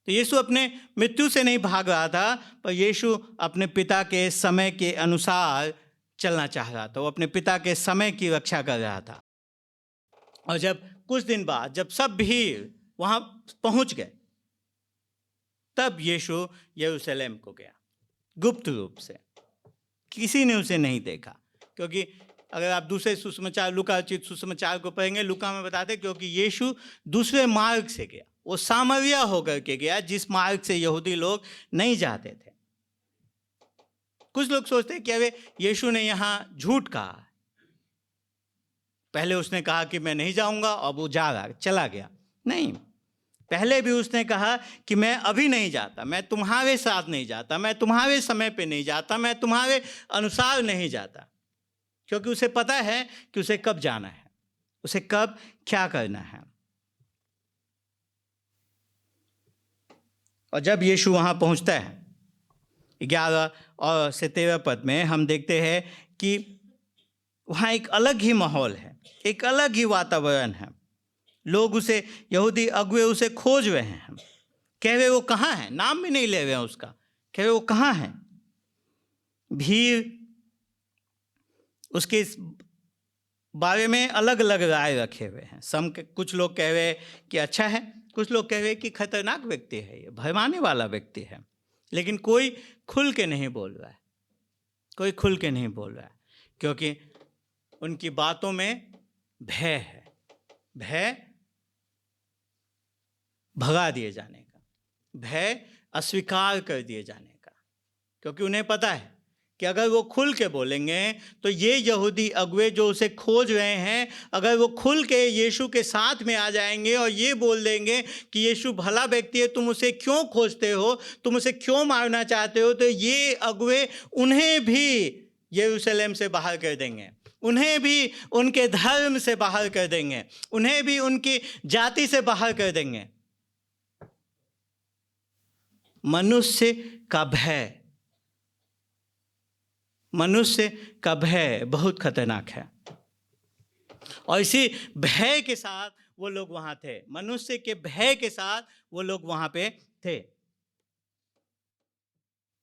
तो यीशु अपने मृत्यु से नहीं भाग रहा था, पर यीशु अपने पिता के समय के अनुसार चलना चाह रहा था, वो अपने पिता के समय की रक्षा कर रहा था। और जब कुछ दिन बाद जब सब भीड़ वहां पहुंच गए, तब यीशु यरूशलेम को गया गुप्त रूप से, किसी ने उसे नहीं देखा। क्योंकि अगर आप दूसरे सुसमाचार, लूका रचित सुसमाचार को पढ़ेंगे, लूका में बताते क्योंकि यीशु दूसरे मार्ग से गया, वो सामरिया होकर के गया, जिस मार्ग से यहूदी लोग नहीं जाते थे। कुछ लोग सोचते हैं कि अरे यीशु ने यहाँ झूठ कहा, पहले उसने कहा कि मैं नहीं जाऊंगा और वो चला गया। नहीं, पहले भी उसने कहा कि मैं अभी नहीं जाता, मैं तुम्हारे साथ नहीं जाता, मैं तुम्हारे समय पे नहीं जाता, मैं तुम्हारे अनुसार नहीं जाता। क्योंकि उसे पता है कि उसे कब जाना है, उसे कब क्या करना है। और जब यीशु वहां पहुंचता है, 11 और 13 पद में हम देखते हैं कि वहाँ एक अलग ही माहौल है, एक अलग ही वातावरण है। लोग उसे, यहूदी अगुए उसे खोज रहे हैं, कह रहे वो कहाँ है, नाम भी नहीं ले रहे हैं उसका, कह रहे वो कहाँ है। भीड़ उसके बारे में अलग अलग राय रखे हुए हैं। कुछ लोग कह रहे कि अच्छा है, कुछ लोग कह रहे कि खतरनाक व्यक्ति है, ये भरमाने वाला व्यक्ति है। लेकिन कोई खुल के नहीं बोल रहा है, कोई खुल के नहीं बोल रहा है, क्योंकि उनकी बातों में भय है, भय भगा दिए जाने का, भय अस्वीकार कर दिए जाने का। क्योंकि उन्हें पता है कि अगर वो खुल के बोलेंगे तो ये यहूदी अगुए जो उसे खोज रहे हैं, अगर वो खुल के यीशु के साथ में आ जाएंगे और ये बोल देंगे कि यीशु भला व्यक्ति है, तुम उसे क्यों खोजते हो, तुम उसे क्यों मारना चाहते हो, तो ये अगुए उन्हें भी यरूशलेम से बाहर कर देंगे, उन्हें भी उनके धर्म से बाहर कर देंगे, उन्हें भी उनकी जाति से बाहर कर देंगे। मनुष्य का भय, मनुष्य का भय बहुत खतरनाक है। और इसी भय के साथ वो लोग वहां थे, मनुष्य के भय के साथ वो लोग वहां पे थे।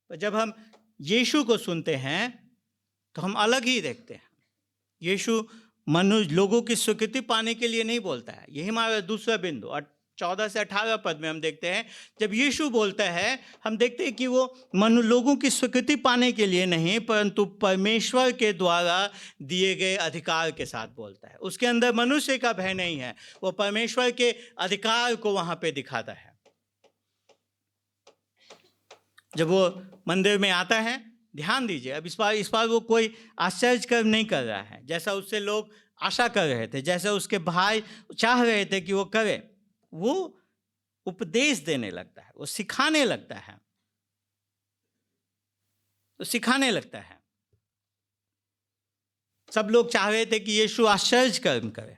तो जब हम यीशु को सुनते हैं तो हम अलग ही देखते हैं। यीशु मनुष्य लोगों की स्वीकृति पाने के लिए नहीं बोलता है। यही हमारा दूसरा बिंदु, 14 से 18 पद में हम देखते हैं, जब यीशु बोलता है, हम देखते हैं कि वो लोगों की स्वीकृति पाने के लिए नहीं, परंतु परमेश्वर के द्वारा दिए गए अधिकार के साथ बोलता है। उसके अंदर मनुष्य का भय नहीं है, वो परमेश्वर के अधिकार को वहां पे दिखाता है। जब वो मंदिर में आता है, ध्यान दीजिए, अब इस बार वो कोई आश्चर्य कर्म नहीं कर रहा है, जैसा उससे लोग आशा कर रहे थे, जैसे उसके भाई चाह रहे थे कि वो करे, वो उपदेश देने लगता है, वो सिखाने लगता है, तो सिखाने लगता है। सब लोग चाह रहे थे कि यीशु आश्चर्य कर्म करे,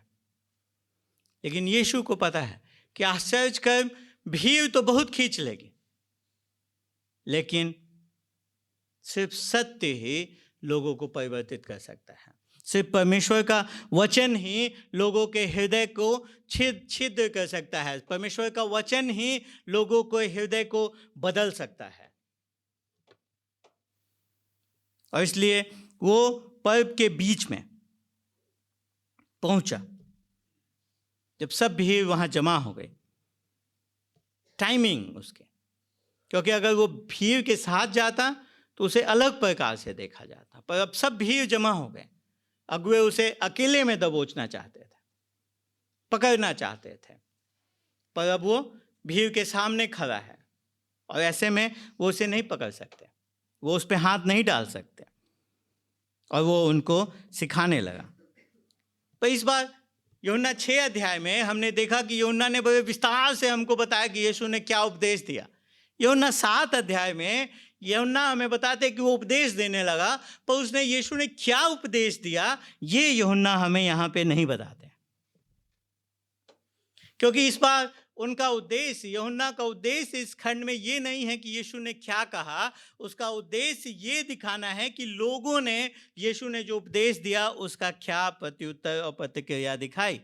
लेकिन यीशु को पता है कि आश्चर्य कर्म भीड़ तो बहुत खींच लेगी, लेकिन सिर्फ सत्य ही लोगों को परिवर्तित कर सकता है। सिर्फ परमेश्वर का वचन ही लोगों के हृदय को छिद्र कर सकता है। परमेश्वर का वचन ही लोगों के हृदय को बदल सकता है। और इसलिए वो पर्व के बीच में पहुंचा, जब सब भीड़ वहां जमा हो गई। टाइमिंग उसके, क्योंकि अगर वो भीड़ के साथ जाता तो उसे अलग प्रकार से देखा जाता, पर अब सब भीड़ जमा हो गए। अगुए उसे अकेले में दबोचना चाहते थे, पकड़ना चाहते थे, पर अब वो भीड़ के सामने खड़ा है और ऐसे में वो उसे नहीं पकड़ सकते, वो उस पर हाथ नहीं डाल सकते, और वो उनको सिखाने लगा। पर इस बार यूहन्ना 6 अध्याय में हमने देखा कि यूहन्ना ने बड़े विस्तार से हमको बताया कि यीशु ने क्या उपदेश दिया। यूहन्ना 7 अध्याय में यूहन्ना हमें बताते कि वो उपदेश देने लगा, पर उसने यीशु ने क्या उपदेश दिया ये यूहन्ना हमें यहाँ पे नहीं बताते, क्योंकि इस बार उनका उद्देश्य, यूहन्ना का उद्देश्य इस खंड में ये नहीं है कि यीशु ने क्या कहा। उसका उद्देश्य ये दिखाना है कि लोगों ने यीशु ने जो उपदेश दिया उसका क्या प्रत्युत्तर और प्रतिक्रिया दिखाई।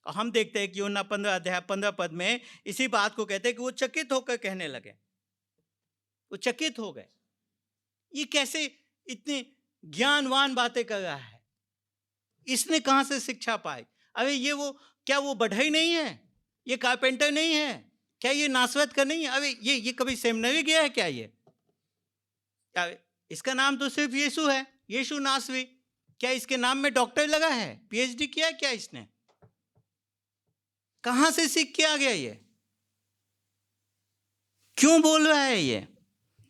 और हम देखते हैं कि यूहन्ना 15 अध्याय 15 पद में इसी बात को कहते हैं कि वो चकित होकर कहने लगे, वो चकित हो गए, ये कैसे इतनी ज्ञानवान बातें कर रहा है, इसने कहां से शिक्षा पाई? अरे ये वो क्या वो बढ़ई नहीं है, ये कारपेंटर नहीं है क्या, ये नासरत का नहीं है? अरे ये कभी सेमिनरी गया है क्या? ये इसका नाम तो सिर्फ यीशु है, यीशु नासरी। क्या इसके नाम में डॉक्टर लगा है, पीएचडी किया है क्या इसने? कहां से सीख के आ गया ये? क्यों बोल रहा है ये?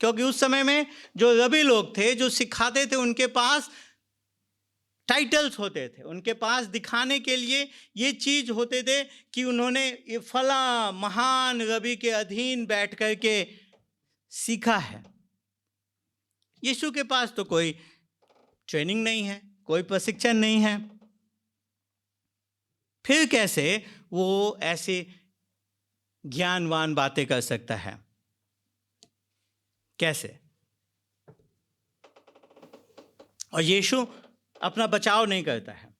क्योंकि उस समय में जो रबी लोग थे जो सिखाते थे, उनके पास टाइटल्स होते थे, उनके पास दिखाने के लिए ये चीज होते थे कि उन्होंने ये फला महान रबी के अधीन बैठ करके सीखा है। यीशु के पास तो कोई ट्रेनिंग नहीं है, कोई प्रशिक्षण नहीं है, फिर कैसे वो ऐसी ज्ञानवान बातें कर सकता है? कैसे? और यीशु अपना बचाव नहीं करता है।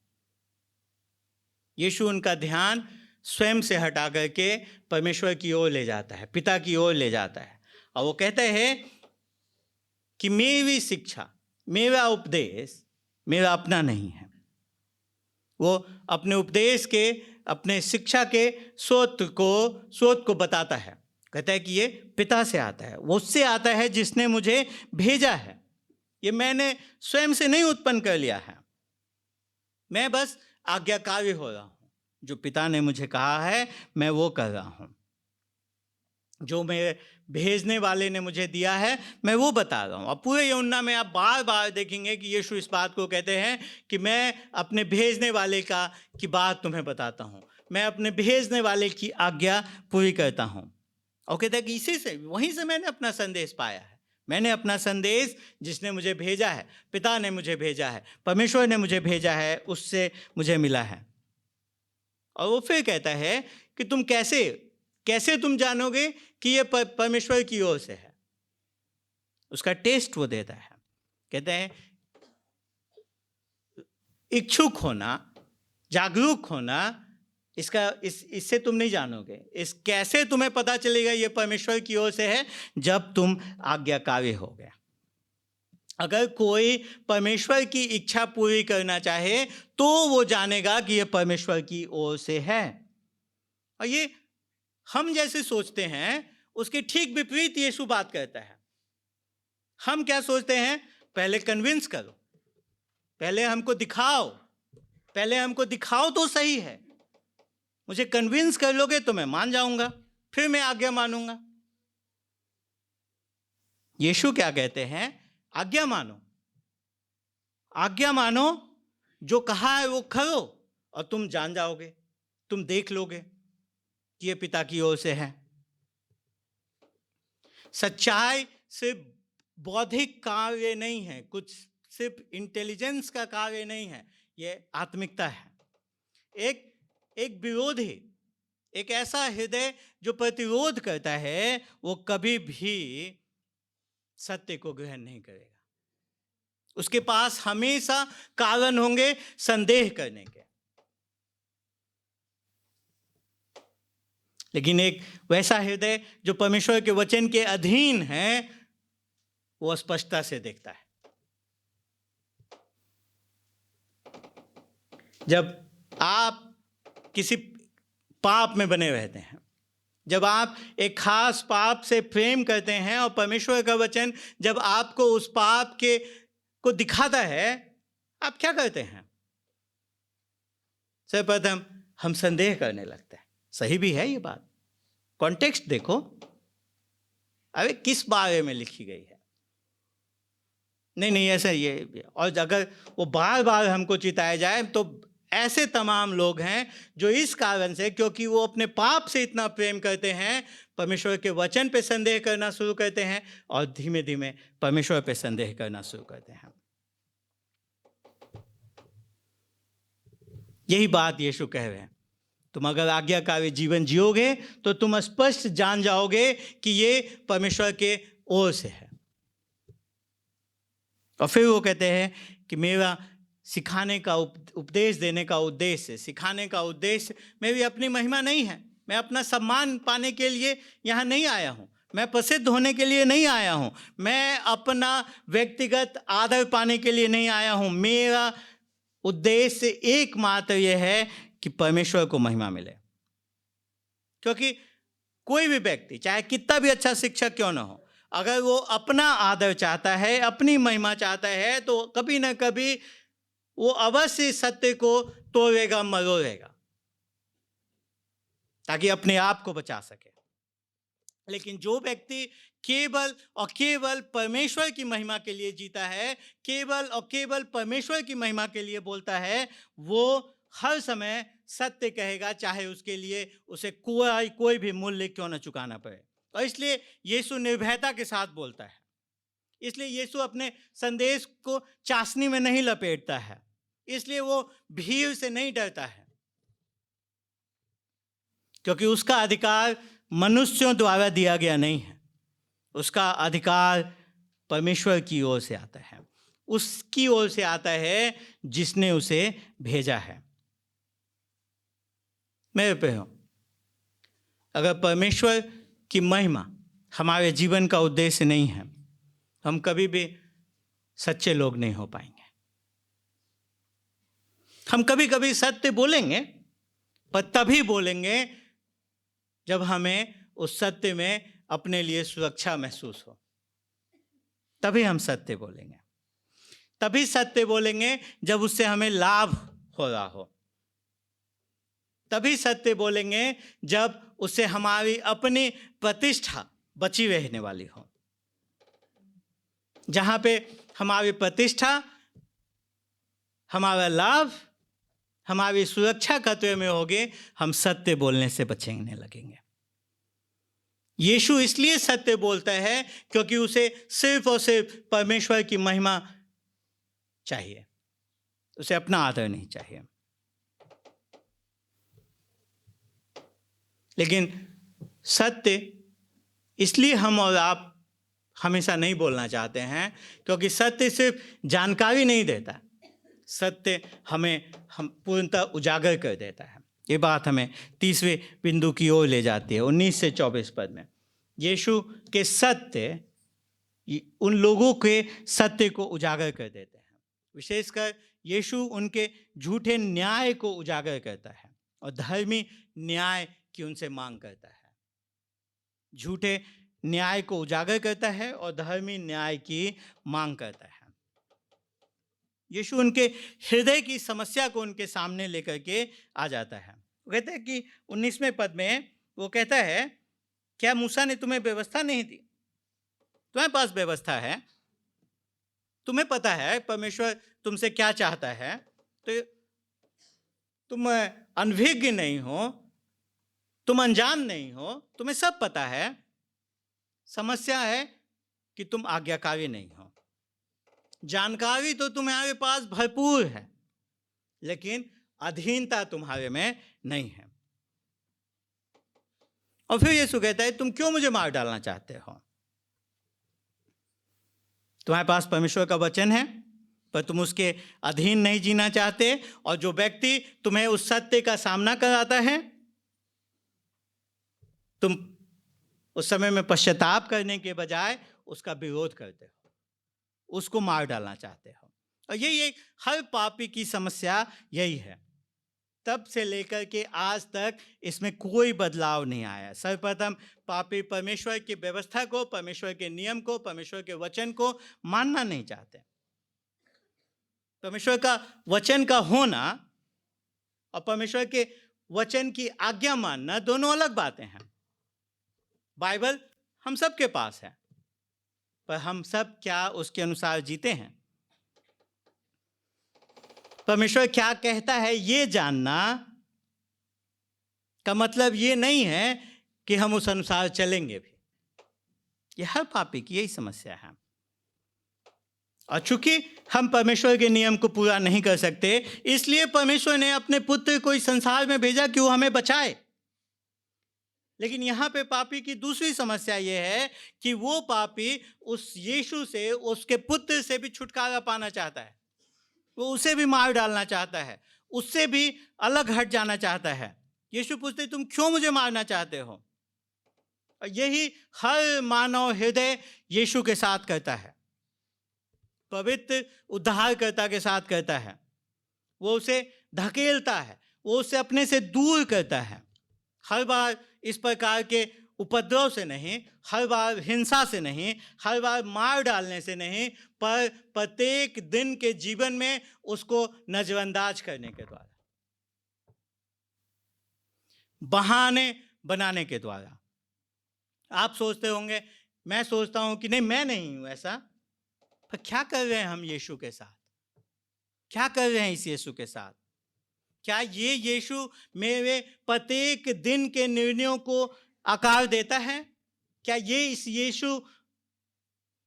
यीशु उनका ध्यान स्वयं से हटा करके परमेश्वर की ओर ले जाता है, पिता की ओर ले जाता है, और वो कहते हैं कि मेरी शिक्षा, मेरा उपदेश मेरा अपना नहीं है। वो अपने उपदेश के, अपने शिक्षा के स्रोत को बताता है, कहता है कि ये पिता से आता है, वो उससे आता है जिसने मुझे भेजा है। ये मैंने स्वयं से नहीं उत्पन्न कर लिया है, मैं बस आज्ञाकारी हो रहा हूं। जो पिता ने मुझे कहा है मैं वो कर रहा हूं, जो मेरे भेजने वाले ने मुझे दिया है मैं वो बता रहा हूं। अब पूरे यूहन्ना में आप बार बार देखेंगे कि यीशु इस बात को कहते हैं कि मैं अपने भेजने वाले की बात तुम्हें बताता हूं, मैं अपने भेजने वाले की आज्ञा पूरी करता हूं। और कहते हैं कि इसी से, वहीं से मैंने अपना संदेश पाया है। मैंने अपना संदेश जिसने मुझे भेजा है, पिता ने मुझे भेजा है, परमेश्वर ने मुझे भेजा है, उससे मुझे मिला है। और वो फिर कहता है कि तुम कैसे तुम जानोगे कि ये परमेश्वर की ओर से है? उसका टेस्ट वो देता है। कहते हैं इच्छुक होना, जागरूक होना, इससे तुम नहीं जानोगे। कैसे तुम्हें पता चलेगा ये परमेश्वर की ओर से है? जब तुम आज्ञाकारी होगे। अगर कोई परमेश्वर की इच्छा पूरी करना चाहे तो वो जानेगा कि ये परमेश्वर की ओर से है। और ये हम जैसे सोचते हैं उसके ठीक विपरीत यीशु बात करता है। हम क्या सोचते हैं? पहले कन्विंस करो, पहले हमको दिखाओ तो सही है, मुझे कन्विंस कर लोगे तो मैं मान जाऊंगा, फिर मैं आज्ञा मानूंगा। यीशु क्या कहते हैं? आज्ञा मानो, जो कहा है वो करो, और तुम जान जाओगे, तुम देख लोगे कि ये पिता की ओर से है। सच्चाई सिर्फ बौद्धिक कार्य नहीं है, कुछ सिर्फ इंटेलिजेंस का कार्य नहीं है, ये आत्मिकता है। एक विरोधी, एक ऐसा हृदय जो प्रतिरोध करता है, वो कभी भी सत्य को ग्रहण नहीं करेगा। उसके पास हमेशा कारण होंगे संदेह करने के। लेकिन एक वैसा हृदय जो परमेश्वर के वचन के अधीन है, वो स्पष्टता से देखता है। जब आप किसी पाप में बने रहते हैं, जब आप एक खास पाप से प्रेम करते हैं और परमेश्वर का वचन जब आपको उस पाप के को दिखाता है, आप क्या करते हैं? सर्वप्रथम हम संदेह करने लगते हैं। सही भी है ये बात, कॉन्टेक्स्ट देखो, अरे किस बारे में लिखी गई है। नहीं ऐसा ये, और अगर वो बार बार हमको चिताया जाए तो ऐसे तमाम लोग हैं जो इस कारण से, क्योंकि वो अपने पाप से इतना प्रेम करते हैं, परमेश्वर के वचन पे संदेह करना शुरू करते हैं और धीमे धीमे परमेश्वर पे संदेह करना शुरू करते हैं। यही बात यीशु कह रहे हैं, तुम अगर आज्ञाकारी जीवन जियोगे तो तुम स्पष्ट जान जाओगे कि ये परमेश्वर के ओर से है। और फिर वो कहते हैं कि मेरा सिखाने का उपदेश देने का उद्देश्य, सिखाने का उद्देश्य मेरी अपनी महिमा नहीं है। मैं अपना सम्मान पाने के लिए यहाँ नहीं आया हूँ, मैं प्रसिद्ध होने के लिए नहीं आया हूँ, मैं अपना व्यक्तिगत आदर पाने के लिए नहीं आया हूँ। मेरा उद्देश्य एकमात्र यह है कि परमेश्वर को महिमा मिले। क्योंकि कोई भी व्यक्ति चाहे कितना भी अच्छा शिक्षक क्यों ना हो, अगर वो अपना आदर चाहता है, अपनी महिमा चाहता है, तो कभी ना कभी वो अवश्य सत्य को तोड़ेगा, मरोड़ेगा, ताकि अपने आप को बचा सके। लेकिन जो व्यक्ति केवल और केवल परमेश्वर की महिमा के लिए जीता है, केवल और केवल परमेश्वर की महिमा के लिए बोलता है, वो हर समय सत्य कहेगा, चाहे उसके लिए उसे कोई भी मूल्य क्यों न चुकाना पड़े। और इसलिए यीशु निर्भयता के साथ बोलता है। इसलिए यीशु अपने संदेश को चाशनी में नहीं लपेटता है, इसलिए वो भीड़ से नहीं डरता है, क्योंकि उसका अधिकार मनुष्यों द्वारा दिया गया नहीं है। उसका अधिकार परमेश्वर की ओर से आता है, उसकी ओर से आता है जिसने उसे भेजा है। मेरे प्रियो, अगर परमेश्वर की महिमा हमारे जीवन का उद्देश्य नहीं है, हम कभी भी सच्चे लोग नहीं हो पाएंगे। हम कभी कभी सत्य बोलेंगे, पर तभी बोलेंगे जब हमें उस सत्य में अपने लिए सुरक्षा महसूस हो। तभी हम सत्य बोलेंगे। तभी सत्य बोलेंगे जब उससे हमें लाभ हो रहा हो। तभी सत्य बोलेंगे जब उससे हमारी अपनी प्रतिष्ठा बची रहने वाली हो। जहां पे हमारी प्रतिष्ठा, हमारा लाभ, हमारी सुरक्षा खतरे में होगी, हम सत्य बोलने से बचने लगेंगे। यीशु इसलिए सत्य बोलता है क्योंकि उसे सिर्फ और सिर्फ परमेश्वर की महिमा चाहिए, उसे अपना आदर नहीं चाहिए। लेकिन सत्य इसलिए हम और आप हमेशा नहीं बोलना चाहते हैं, क्योंकि सत्य सिर्फ जानकारी नहीं देता, सत्य हम पूर्णतः उजागर कर देता है। ये बात हमें तीसरे बिंदु की ओर ले जाती है। 19 से 24 पद में यीशु के सत्य उन लोगों के सत्य को उजागर कर देते हैं। विशेषकर यीशु उनके झूठे न्याय को उजागर करता है और धर्मी न्याय की उनसे मांग करता है। झूठे न्याय को उजागर करता है और धर्मी न्याय की मांग करता है। यीशु उनके हृदय की समस्या को उनके सामने लेकर के आ जाता है। वो कहते हैं कि 19वें पद में वो कहता है, क्या मूसा ने तुम्हें व्यवस्था नहीं दी? तुम्हारे पास व्यवस्था है, तुम्हें पता है परमेश्वर तुमसे क्या चाहता है, तो तुम अनभिज्ञ नहीं हो, तुम अनजान नहीं हो, तुम्हें सब पता है। समस्या है कि तुम आज्ञाकारी नहीं हो। जानकारी तो तुम्हारे पास भरपूर है, लेकिन अधीनता तुम्हारे में नहीं है। और फिर यीशु कहता है, तुम क्यों मुझे मार डालना चाहते हो? तुम्हारे पास परमेश्वर का वचन है, पर तुम उसके अधीन नहीं जीना चाहते। और जो व्यक्ति तुम्हें उस सत्य का सामना कराता है, तुम उस समय में पश्चाताप करने के बजाय उसका विरोध करते हो, उसको मार डालना चाहते हो। और यही हर पापी की समस्या यही है। तब से लेकर के आज तक इसमें कोई बदलाव नहीं आया। सर्वप्रथम पापी परमेश्वर की व्यवस्था को, परमेश्वर के नियम को, परमेश्वर के वचन को मानना नहीं चाहते। परमेश्वर का वचन का होना और परमेश्वर के वचन की आज्ञा मानना दोनों अलग बातें हैं। बाइबल हम सब के पास है, पर हम सब क्या उसके अनुसार जीते हैं? परमेश्वर क्या कहता है ये जानना का मतलब ये नहीं है कि हम उस अनुसार चलेंगे भी। यह हर पापी की यही समस्या है। और चूंकि हम परमेश्वर के नियम को पूरा नहीं कर सकते, इसलिए परमेश्वर ने अपने पुत्र को इस संसार में भेजा कि वो हमें बचाए। लेकिन यहाँ पे पापी की दूसरी समस्या यह है कि वो पापी उस यीशु से, उसके पुत्र से भी छुटकारा पाना चाहता है। वो उसे भी मार डालना चाहता है, उससे भी अलग हट जाना चाहता है। यीशु पूछते, तुम क्यों मुझे मारना चाहते हो? और यही हर मानव हृदय यीशु के साथ करता है, पवित्र उद्धारकर्ता के साथ करता है। वो उसे धकेलता है, वो उसे अपने से दूर करता है। हर बार इस प्रकार के उपद्रव से नहीं, हर बार हिंसा से नहीं, हर बार मार डालने से नहीं, पर प्रत्येक दिन के जीवन में उसको नजरअंदाज करने के द्वारा, बहाने बनाने के द्वारा। आप सोचते होंगे, मैं सोचता हूं कि नहीं, मैं नहीं हूं ऐसा। पर क्या कर रहे हैं हम यीशु के साथ? क्या कर रहे हैं इस यीशु के साथ? क्या ये यीशु मेरे प्रत्येक दिन के निर्णयों को आकार देता है? क्या ये इस यीशु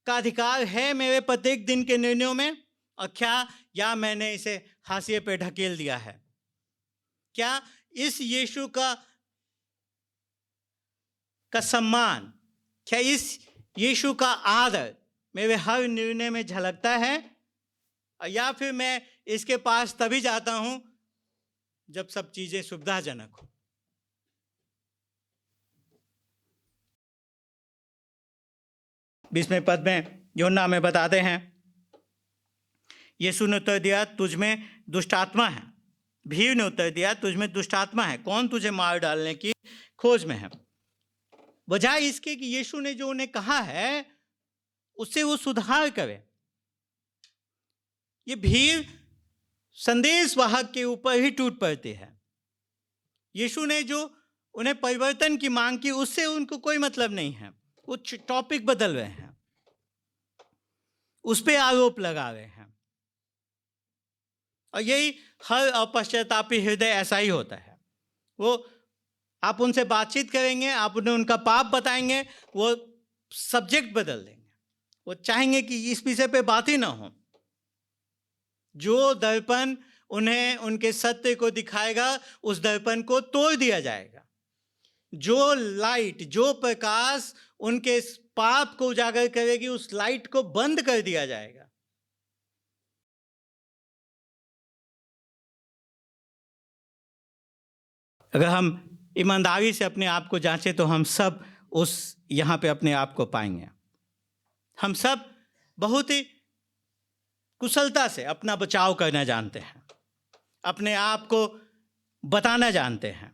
का अधिकार है मेरे प्रत्येक दिन के निर्णयों में? और क्या या मैंने इसे हाशिए पे ढकेल दिया है? क्या इस यीशु का सम्मान, क्या इस यीशु का आदर मेरे हर निर्णय में झलकता है? या फिर मैं इसके पास तभी जाता हूं जब सब चीजें सुविधाजनक हो? बीसवें पद में यूहन्ना में बताते हैं, यीशु ने उत्तर दिया, तुझ में दुष्ट आत्मा है। भीड़ ने उत्तर दिया, तुझ में दुष्ट आत्मा है, कौन तुझे मार डालने की खोज में है? बजाय इसके कि यीशु ने जो उन्हें कहा है उससे वो सुधार करे, ये भीड़ संदेश वाहक के ऊपर ही टूट पड़ती है। यीशु ने जो उन्हें परिवर्तन की मांग की, उससे उनको कोई मतलब नहीं है। वो टॉपिक बदल रहे हैं, उस पर आरोप लगा रहे हैं। और यही हर अपश्चातापी हृदय ऐसा ही होता है। वो, आप उनसे बातचीत करेंगे, आप उन्हें उनका पाप बताएंगे, वो सब्जेक्ट बदल देंगे। वो चाहेंगे कि इस विषय पे बात ही ना हो। जो दर्पण उन्हें उनके सत्य को दिखाएगा, उस दर्पण को तोड़ दिया जाएगा। जो लाइट, जो प्रकाश उनके पाप को उजागर करेगी, उस लाइट को बंद कर दिया जाएगा। अगर हम ईमानदारी से अपने आप को जांचें तो हम सब उस यहाँ पे अपने आप को पाएंगे। हम सब बहुत ही कुशलता से अपना बचाव करना जानते हैं, अपने आप को बताना जानते हैं,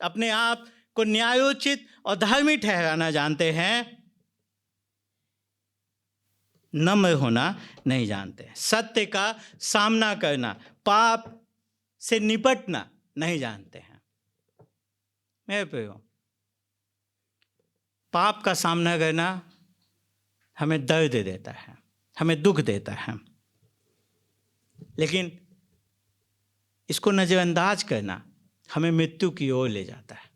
अपने आप को न्यायोचित और धर्मी ठहराना जानते हैं, नम्र होना नहीं जानते, सत्य का सामना करना, पाप से निपटना नहीं जानते हैं। मेरे प्रियो, पाप का सामना करना हमें दर्द देता है, हमें दुख देता है, लेकिन इसको नज़रअंदाज करना हमें मृत्यु की ओर ले जाता है।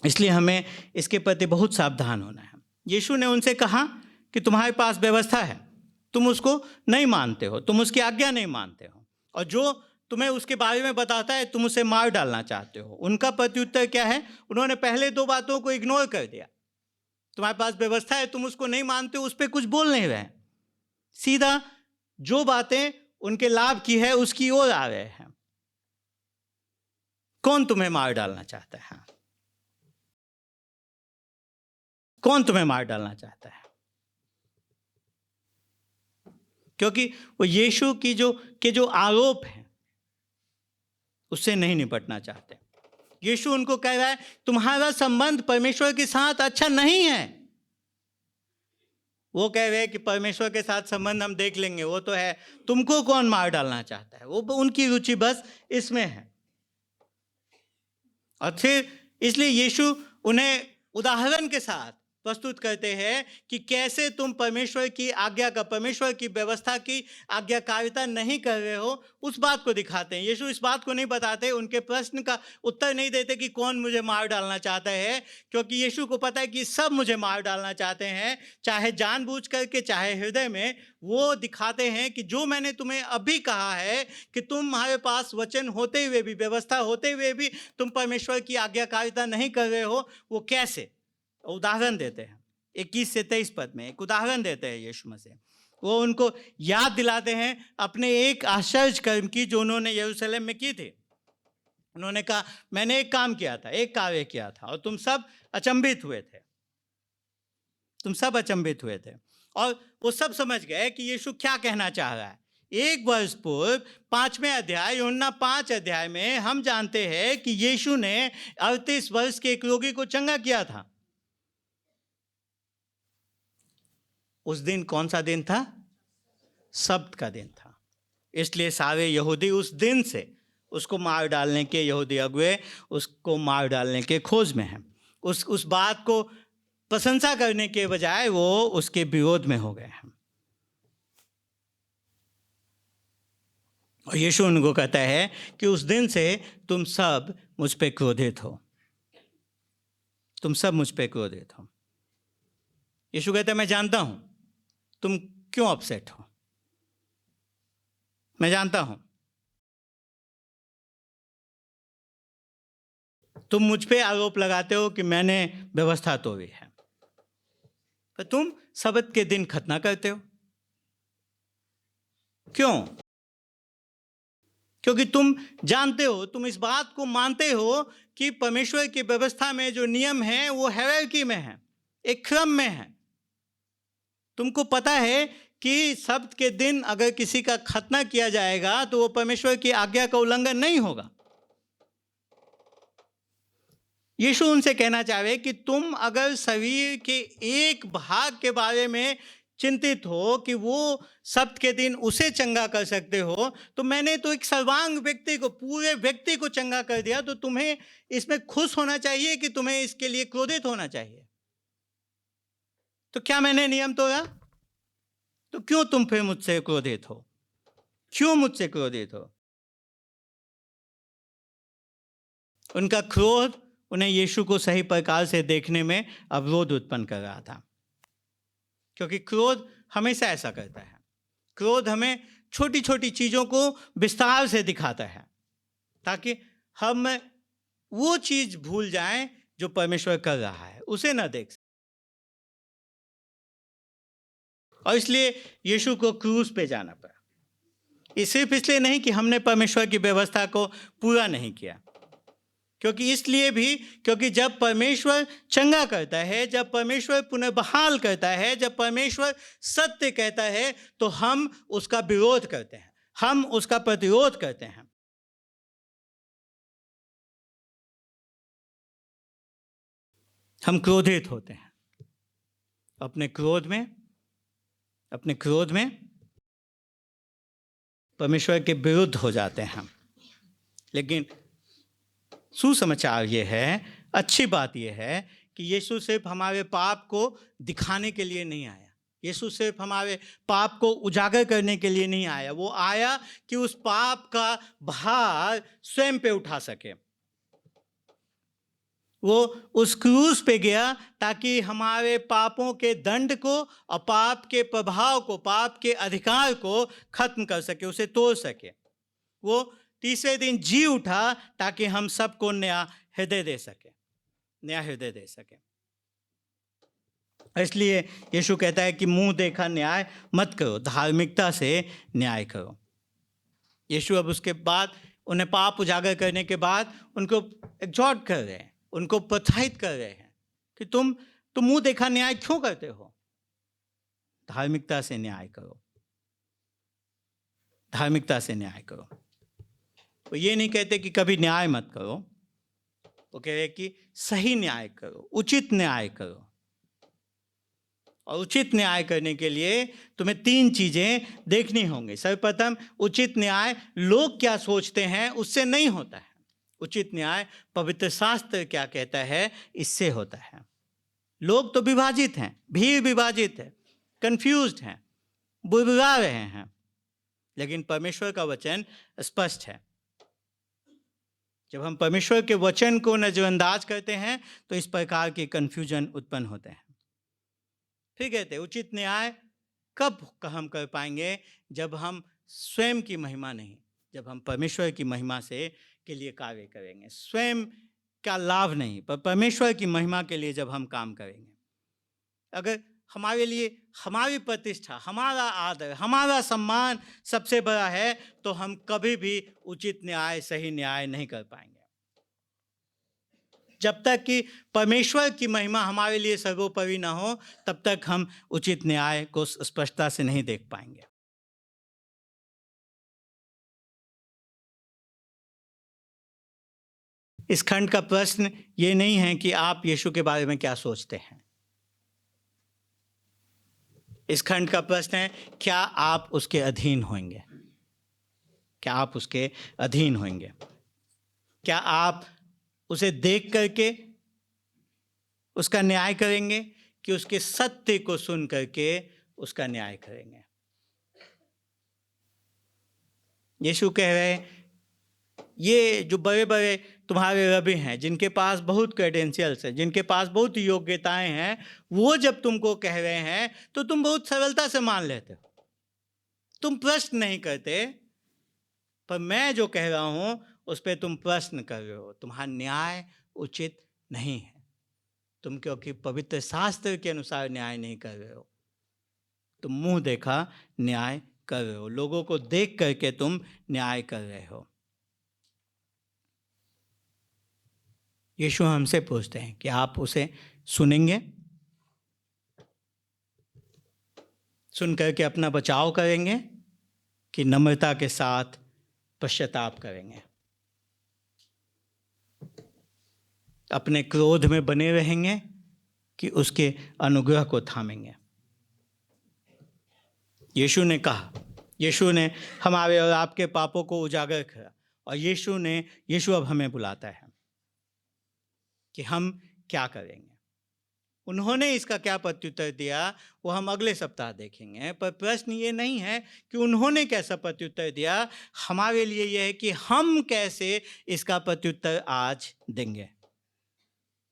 इसलिए हमें इसके प्रति बहुत सावधान होना है। यीशु ने उनसे कहा कि तुम्हारे पास व्यवस्था है, तुम उसको नहीं मानते हो, तुम उसकी आज्ञा नहीं मानते हो, और जो तुम्हें उसके बारे में बताता है तुम उसे मार डालना चाहते हो। उनका प्रत्युत्तर क्या है? उन्होंने पहले दो बातों को इग्नोर कर दिया। तुम्हारे पास व्यवस्था है, तुम उसको नहीं मानते हो, उस पर कुछ बोल नहीं रहे, सीधा जो बातें उनके लाभ की है उसकी ओर आ रहे हैं। कौन तुम्हें मार डालना चाहता है? कौन तुम्हें मार डालना चाहता है? क्योंकि वो यीशु की जो आरोप हैं उससे नहीं निपटना चाहते। यीशु उनको कह रहा है तुम्हारा संबंध परमेश्वर के साथ अच्छा नहीं है। वो कह रहे हैं कि परमेश्वर के साथ संबंध हम देख लेंगे, वो तो है, तुमको कौन मार डालना चाहता है? वो उनकी रुचि बस इसमें है। और फिर इसलिए यीशु उन्हें उदाहरण के साथ प्रस्तुत करते हैं कि कैसे तुम परमेश्वर की आज्ञा का, परमेश्वर की व्यवस्था की आज्ञाकारिता नहीं कर रहे हो, उस बात को दिखाते हैं। यीशु इस बात को नहीं बताते, उनके प्रश्न का उत्तर नहीं देते कि कौन मुझे मार डालना चाहता है, क्योंकि यीशु को पता है कि सब मुझे मार डालना चाहते हैं, चाहे जानबूझ करके चाहे हृदय में। वो दिखाते हैं कि जो मैंने तुम्हें अभी कहा है कि तुम्हारे पास वचन होते हुए भी, व्यवस्था होते हुए भी तुम परमेश्वर की आज्ञाकारिता नहीं कर रहे हो, वो कैसे? उदाहरण देते हैं 21 से 23 पद में एक उदाहरण देते हैं यीशु मसीह। वो उनको याद दिलाते हैं अपने एक आश्चर्य कर्म की जो उन्होंने यरूशलेम में की थी। उन्होंने कहा मैंने एक काम किया था, एक कार्य किया था, और तुम सब अचंभित हुए थे, तुम सब अचंभित हुए थे। और वो सब समझ गए कि यीशु क्या कहना चाह रहा है। एक वर्ष पूर्व 5वें अध्याय, यूहन्ना 5 अध्याय में हम जानते हैं कि यीशु ने 38 वर्ष के एक रोगी को चंगा किया था। उस दिन कौन सा दिन था? सब्त का दिन था। इसलिए सारे यहूदी उस दिन से उसको मार डालने के, यहूदी अगुए उसको मार डालने के खोज में हैं। उस बात को प्रशंसा करने के बजाय वो उसके विरोध में हो गए हैं। और यीशु उनको कहता है कि उस दिन से तुम सब मुझ पे क्रोधित हो, तुम सब मुझ पे क्रोधित हो। यीशु कहता है मैं जानता हूं तुम क्यों अपसेट हो, मैं जानता हूं तुम मुझ पे आरोप लगाते हो कि मैंने व्यवस्था तोड़ी है, पर तुम सब्त के दिन खतना करते हो। क्यों? क्योंकि तुम जानते हो, तुम इस बात को मानते हो कि परमेश्वर की व्यवस्था में जो नियम है वो हायरार्की में है, एक क्रम में है। तुमको पता है कि सब्त के दिन अगर किसी का खतना किया जाएगा तो वो परमेश्वर की आज्ञा का उल्लंघन नहीं होगा। यीशु उनसे कहना चाह रहे कि तुम अगर शरीर के एक भाग के बारे में चिंतित हो कि वो सब्त के दिन उसे चंगा कर सकते हो, तो मैंने तो एक सर्वांग व्यक्ति को, पूरे व्यक्ति को चंगा कर दिया, तो तुम्हें इसमें खुश होना चाहिए कि तुम्हें इसके लिए क्रोधित होना चाहिए? तो क्या मैंने नियम तोड़ा? तो क्यों तुम फिर मुझसे क्रोधित हो? क्यों मुझसे क्रोधित हो? उनका क्रोध उन्हें यीशु को सही प्रकार से देखने में अवरोध उत्पन्न कर रहा था, क्योंकि क्रोध हमेशा ऐसा करता है। क्रोध हमें छोटी छोटी चीज़ों को विस्तार से दिखाता है ताकि हम वो चीज़ भूल जाएं जो परमेश्वर कर रहा है, उसे ना देख। और इसलिए यीशु को क्रूस पे जाना पड़ा। ये सिर्फ इसलिए नहीं कि हमने परमेश्वर की व्यवस्था को पूरा नहीं किया, क्योंकि जब परमेश्वर चंगा करता है, जब परमेश्वर पुनर्बहाल करता है, जब परमेश्वर सत्य कहता है, तो हम उसका विरोध करते हैं, हम उसका प्रतिरोध करते हैं। हम क्रोधित होते हैं, अपने क्रोध में परमेश्वर के विरुद्ध हो जाते हैं। लेकिन सुसमाचार ये है, अच्छी बात ये है कि यीशु सिर्फ हमारे पाप को दिखाने के लिए नहीं आया, यीशु सिर्फ हमारे पाप को उजागर करने के लिए नहीं आया, वो आया कि उस पाप का भार स्वयं पे उठा सके। वो उस क्रूस पे गया ताकि हमारे पापों के दंड को और पाप के प्रभाव को, पाप के अधिकार को खत्म कर सके, उसे तोड़ सके। वो तीसरे दिन जी उठा ताकि हम सबको नया हृदय दे सके, नया हृदय दे सके। इसलिए यीशु कहता है कि मुंह देखा न्याय मत करो, धार्मिकता से न्याय करो। यीशु अब उसके बाद उन्हें पाप उजागर करने के बाद उनको एग्जॉर्ट कर रहे हैं, उनको प्रोत्साहित कर रहे हैं कि तुम मुंह देखा न्याय क्यों करते हो? धार्मिकता से न्याय करो, धार्मिकता से न्याय करो। वो ये नहीं कहते कि कभी न्याय मत करो, वो कह रहे कि सही न्याय करो, उचित न्याय करो। और उचित न्याय करने के लिए तुम्हें 3 चीजें देखनी होंगी। सर्वप्रथम, उचित न्याय लोग क्या सोचते हैं उससे नहीं होता है। उचित न्याय पवित्र शास्त्र क्या कहता है इससे होता है। लोग तो विभाजित हैं, भीड़ विभाजित है, कंफ्यूज्ड हैं, बुलबुला रहे हैं, लेकिन परमेश्वर का वचन स्पष्ट है। जब हम परमेश्वर के वचन को नजरअंदाज करते हैं तो इस प्रकार के कंफ्यूजन उत्पन्न होते हैं। फिर कहते हैं उचित न्याय कब हम कर पाएंगे? जब हम स्वयं की महिमा नहीं, जब हम परमेश्वर की महिमा से के लिए कार्य करेंगे। स्वयं का लाभ नहीं, पर परमेश्वर की महिमा के लिए जब हम काम करेंगे। अगर हमारे लिए हमारी प्रतिष्ठा, हमारा आदर, हमारा सम्मान सबसे बड़ा है तो हम कभी भी उचित न्याय, सही न्याय नहीं कर पाएंगे। जब तक कि परमेश्वर की महिमा हमारे लिए सर्वोपरि ना हो, तब तक हम उचित न्याय को स्पष्टता से नहीं देख पाएंगे। इस खंड का प्रश्न ये नहीं है कि आप यीशु के बारे में क्या सोचते हैं। इस खंड का प्रश्न है, क्या आप उसके अधीन होंगे? क्या आप उसके अधीन होंगे? क्या आप उसे देख करके उसका न्याय करेंगे कि उसके सत्य को सुन करके उसका न्याय करेंगे? यीशु कह रहे हैं, ये जो बड़े बड़े तुम्हारे रबी हैं, जिनके पास बहुत क्रेडेंशियल्स हैं, जिनके पास बहुत योग्यताएं हैं, वो जब तुमको कह रहे हैं तो तुम बहुत सरलता से मान लेते हो, तुम प्रश्न नहीं करते। पर मैं जो कह रहा हूं उस पर तुम प्रश्न कर रहे हो, तुम्हारा न्याय उचित नहीं है। तुम क्योंकि पवित्र शास्त्र के अनुसार न्याय नहीं कर रहे हो, तुम मुंह देखा न्याय कर रहे हो, लोगों को देख करके तुम न्याय कर रहे हो। यीशु हमसे पूछते हैं कि आप उसे सुनेंगे, सुन करके अपना बचाव करेंगे कि नम्रता के साथ पश्चाताप करेंगे, अपने क्रोध में बने रहेंगे कि उसके अनुग्रह को थामेंगे। यीशु ने कहा, यीशु ने हमारे और आपके पापों को उजागर किया, और यीशु अब हमें बुलाता है कि हम क्या करेंगे। उन्होंने इसका क्या प्रत्युत्तर दिया वो हम अगले सप्ताह देखेंगे। पर प्रश्न ये नहीं है कि उन्होंने कैसा प्रत्युत्तर दिया, हमारे लिए यह है कि हम कैसे इसका प्रत्युत्तर आज देंगे।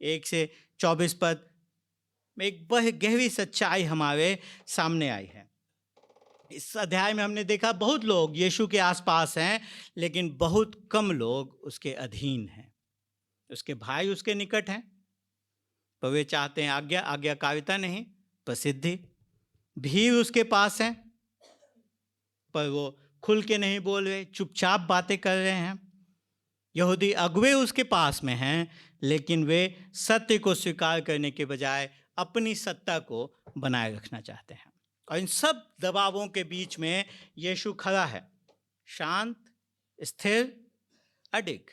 1 से 24 पद में एक बहुत गहरी सच्चाई हमारे सामने आई है। इस अध्याय में हमने देखा बहुत लोग यीशु के आसपास हैं, लेकिन बहुत कम लोग उसके अधीन हैं। उसके भाई उसके निकट हैं, पर वे चाहते हैं आज्ञाकारिता नहीं, प्रसिद्धि। भीड़ उसके पास है, पर वो खुल के नहीं बोल रहे, चुपचाप बातें कर रहे हैं। यहूदी अगुवे उसके पास में हैं, लेकिन वे सत्य को स्वीकार करने के बजाय अपनी सत्ता को बनाए रखना चाहते हैं। और इन सब दबावों के बीच में यीशु खड़ा है, शांत, स्थिर, अडिग,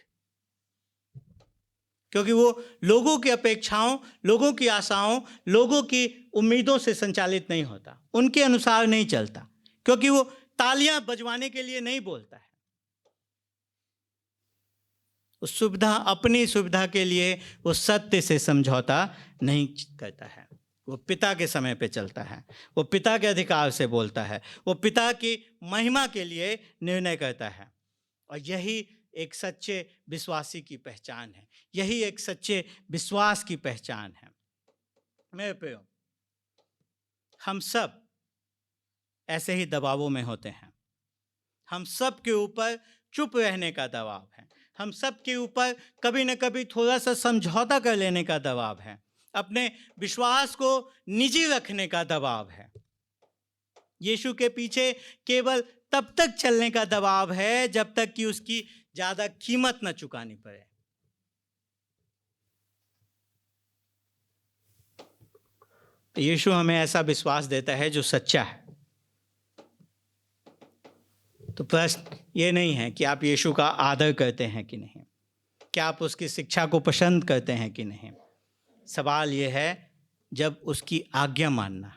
क्योंकि वो लोगों की अपेक्षाओं, लोगों की आशाओं, लोगों की उम्मीदों से संचालित नहीं होता, उनके अनुसार नहीं चलता, क्योंकि वो तालियां बजवाने के लिए नहीं बोलता है। उस सुविधा, अपनी सुविधा के लिए वो सत्य से समझौता नहीं करता है। वो पिता के समय पे चलता है, वो पिता के अधिकार से बोलता है, वो पिता की महिमा के लिए निर्णय करता है। और यही एक सच्चे विश्वासी की पहचान है, यही एक सच्चे विश्वास की पहचान है। मेरे प्रियो, हम सब ऐसे ही दबावों में होते हैं। हम सब के ऊपर चुप रहने का दबाव है, हम सब के ऊपर कभी न कभी थोड़ा सा समझौता कर लेने का दबाव है, अपने विश्वास को निजी रखने का दबाव है। यीशु के पीछे केवल तब तक चलने का दबाव है जब तक कि उसकी ज़्यादा कीमत न चुकानी पड़े। यीशु हमें ऐसा विश्वास देता है जो सच्चा है। तो प्रश्न ये नहीं है कि आप यीशु का आदर करते हैं कि नहीं, क्या आप उसकी शिक्षा को पसंद करते हैं कि नहीं। सवाल ये है, जब उसकी आज्ञा मानना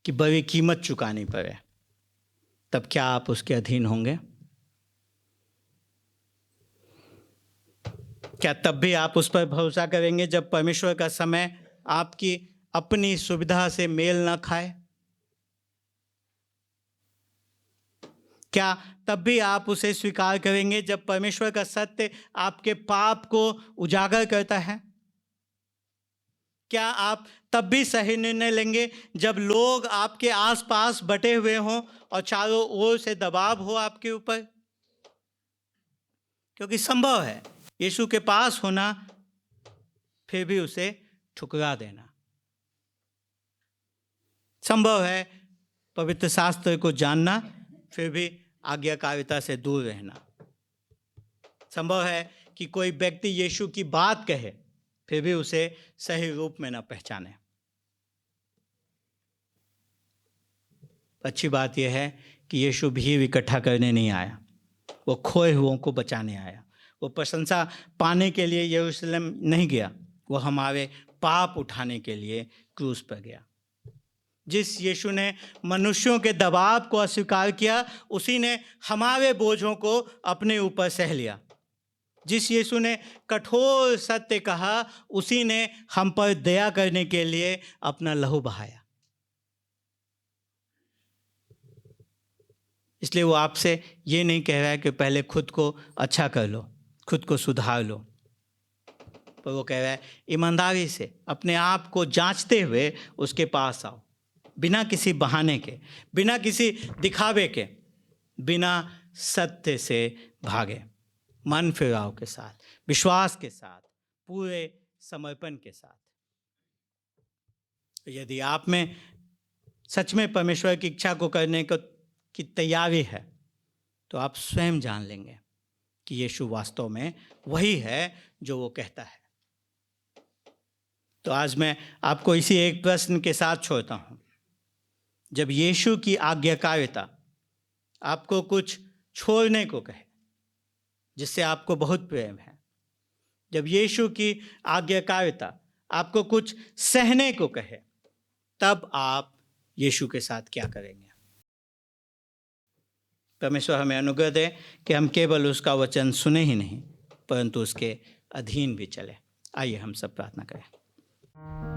कि बड़ी कीमत चुकानी पड़े, तब क्या आप उसके अधीन होंगे? क्या तब भी आप उस पर भरोसा करेंगे जब परमेश्वर का समय आपकी अपनी सुविधा से मेल ना खाए? क्या तब भी आप उसे स्वीकार करेंगे जब परमेश्वर का सत्य आपके पाप को उजागर करता है? क्या आप तब भी सही निर्णय लेंगे जब लोग आपके आसपास बटे हुए हों और चारों ओर से दबाव हो आपके ऊपर? क्योंकि संभव है यीशु के पास होना फिर भी उसे ठुकरा देना। संभव है पवित्र शास्त्र को जानना फिर भी आज्ञाकारिता से दूर रहना। संभव है कि कोई व्यक्ति यीशु की बात कहे फिर भी उसे सही रूप में न पहचाने। अच्छी बात यह है कि यीशु भीड़ इकट्ठा करने नहीं आया, वो खोए हुओं को बचाने आया। वो प्रशंसा पाने के लिए यरूशलेम नहीं गया, वो हमारे पाप उठाने के लिए क्रूस पर गया। जिस यीशु ने मनुष्यों के दबाव को अस्वीकार किया, उसी ने हमारे बोझों को अपने ऊपर सह लिया। जिस यीशु ने कठोर सत्य कहा, उसी ने हम पर दया करने के लिए अपना लहू बहाया। इसलिए वो आपसे ये नहीं कह रहा है कि पहले खुद को अच्छा कर लो, खुद को सुधार लो, पर वो कह रहा है ईमानदारी से अपने आप को जांचते हुए उसके पास आओ, बिना किसी बहाने के, बिना किसी दिखावे के, बिना सत्य से भागे, मन फिराव के साथ, विश्वास के साथ, पूरे समर्पण के साथ। यदि आप में सच में परमेश्वर की इच्छा को करने की तैयारी है, तो आप स्वयं जान लेंगे कि यीशु वास्तव में वही है जो वो कहता है। तो आज मैं आपको इसी एक प्रश्न के साथ छोड़ता हूँ। जब यीशु की आज्ञाकारिता आपको कुछ छोड़ने को कहे जिससे आपको बहुत प्रेम है, जब यीशु की आज्ञाकारिता आपको कुछ सहने को कहे, तब आप यीशु के साथ क्या करेंगे? परमेश्वर हमें अनुग्रह दे कि हम केवल उसका वचन सुने ही नहीं, परंतु उसके अधीन भी चले। आइए हम सब प्रार्थना करें।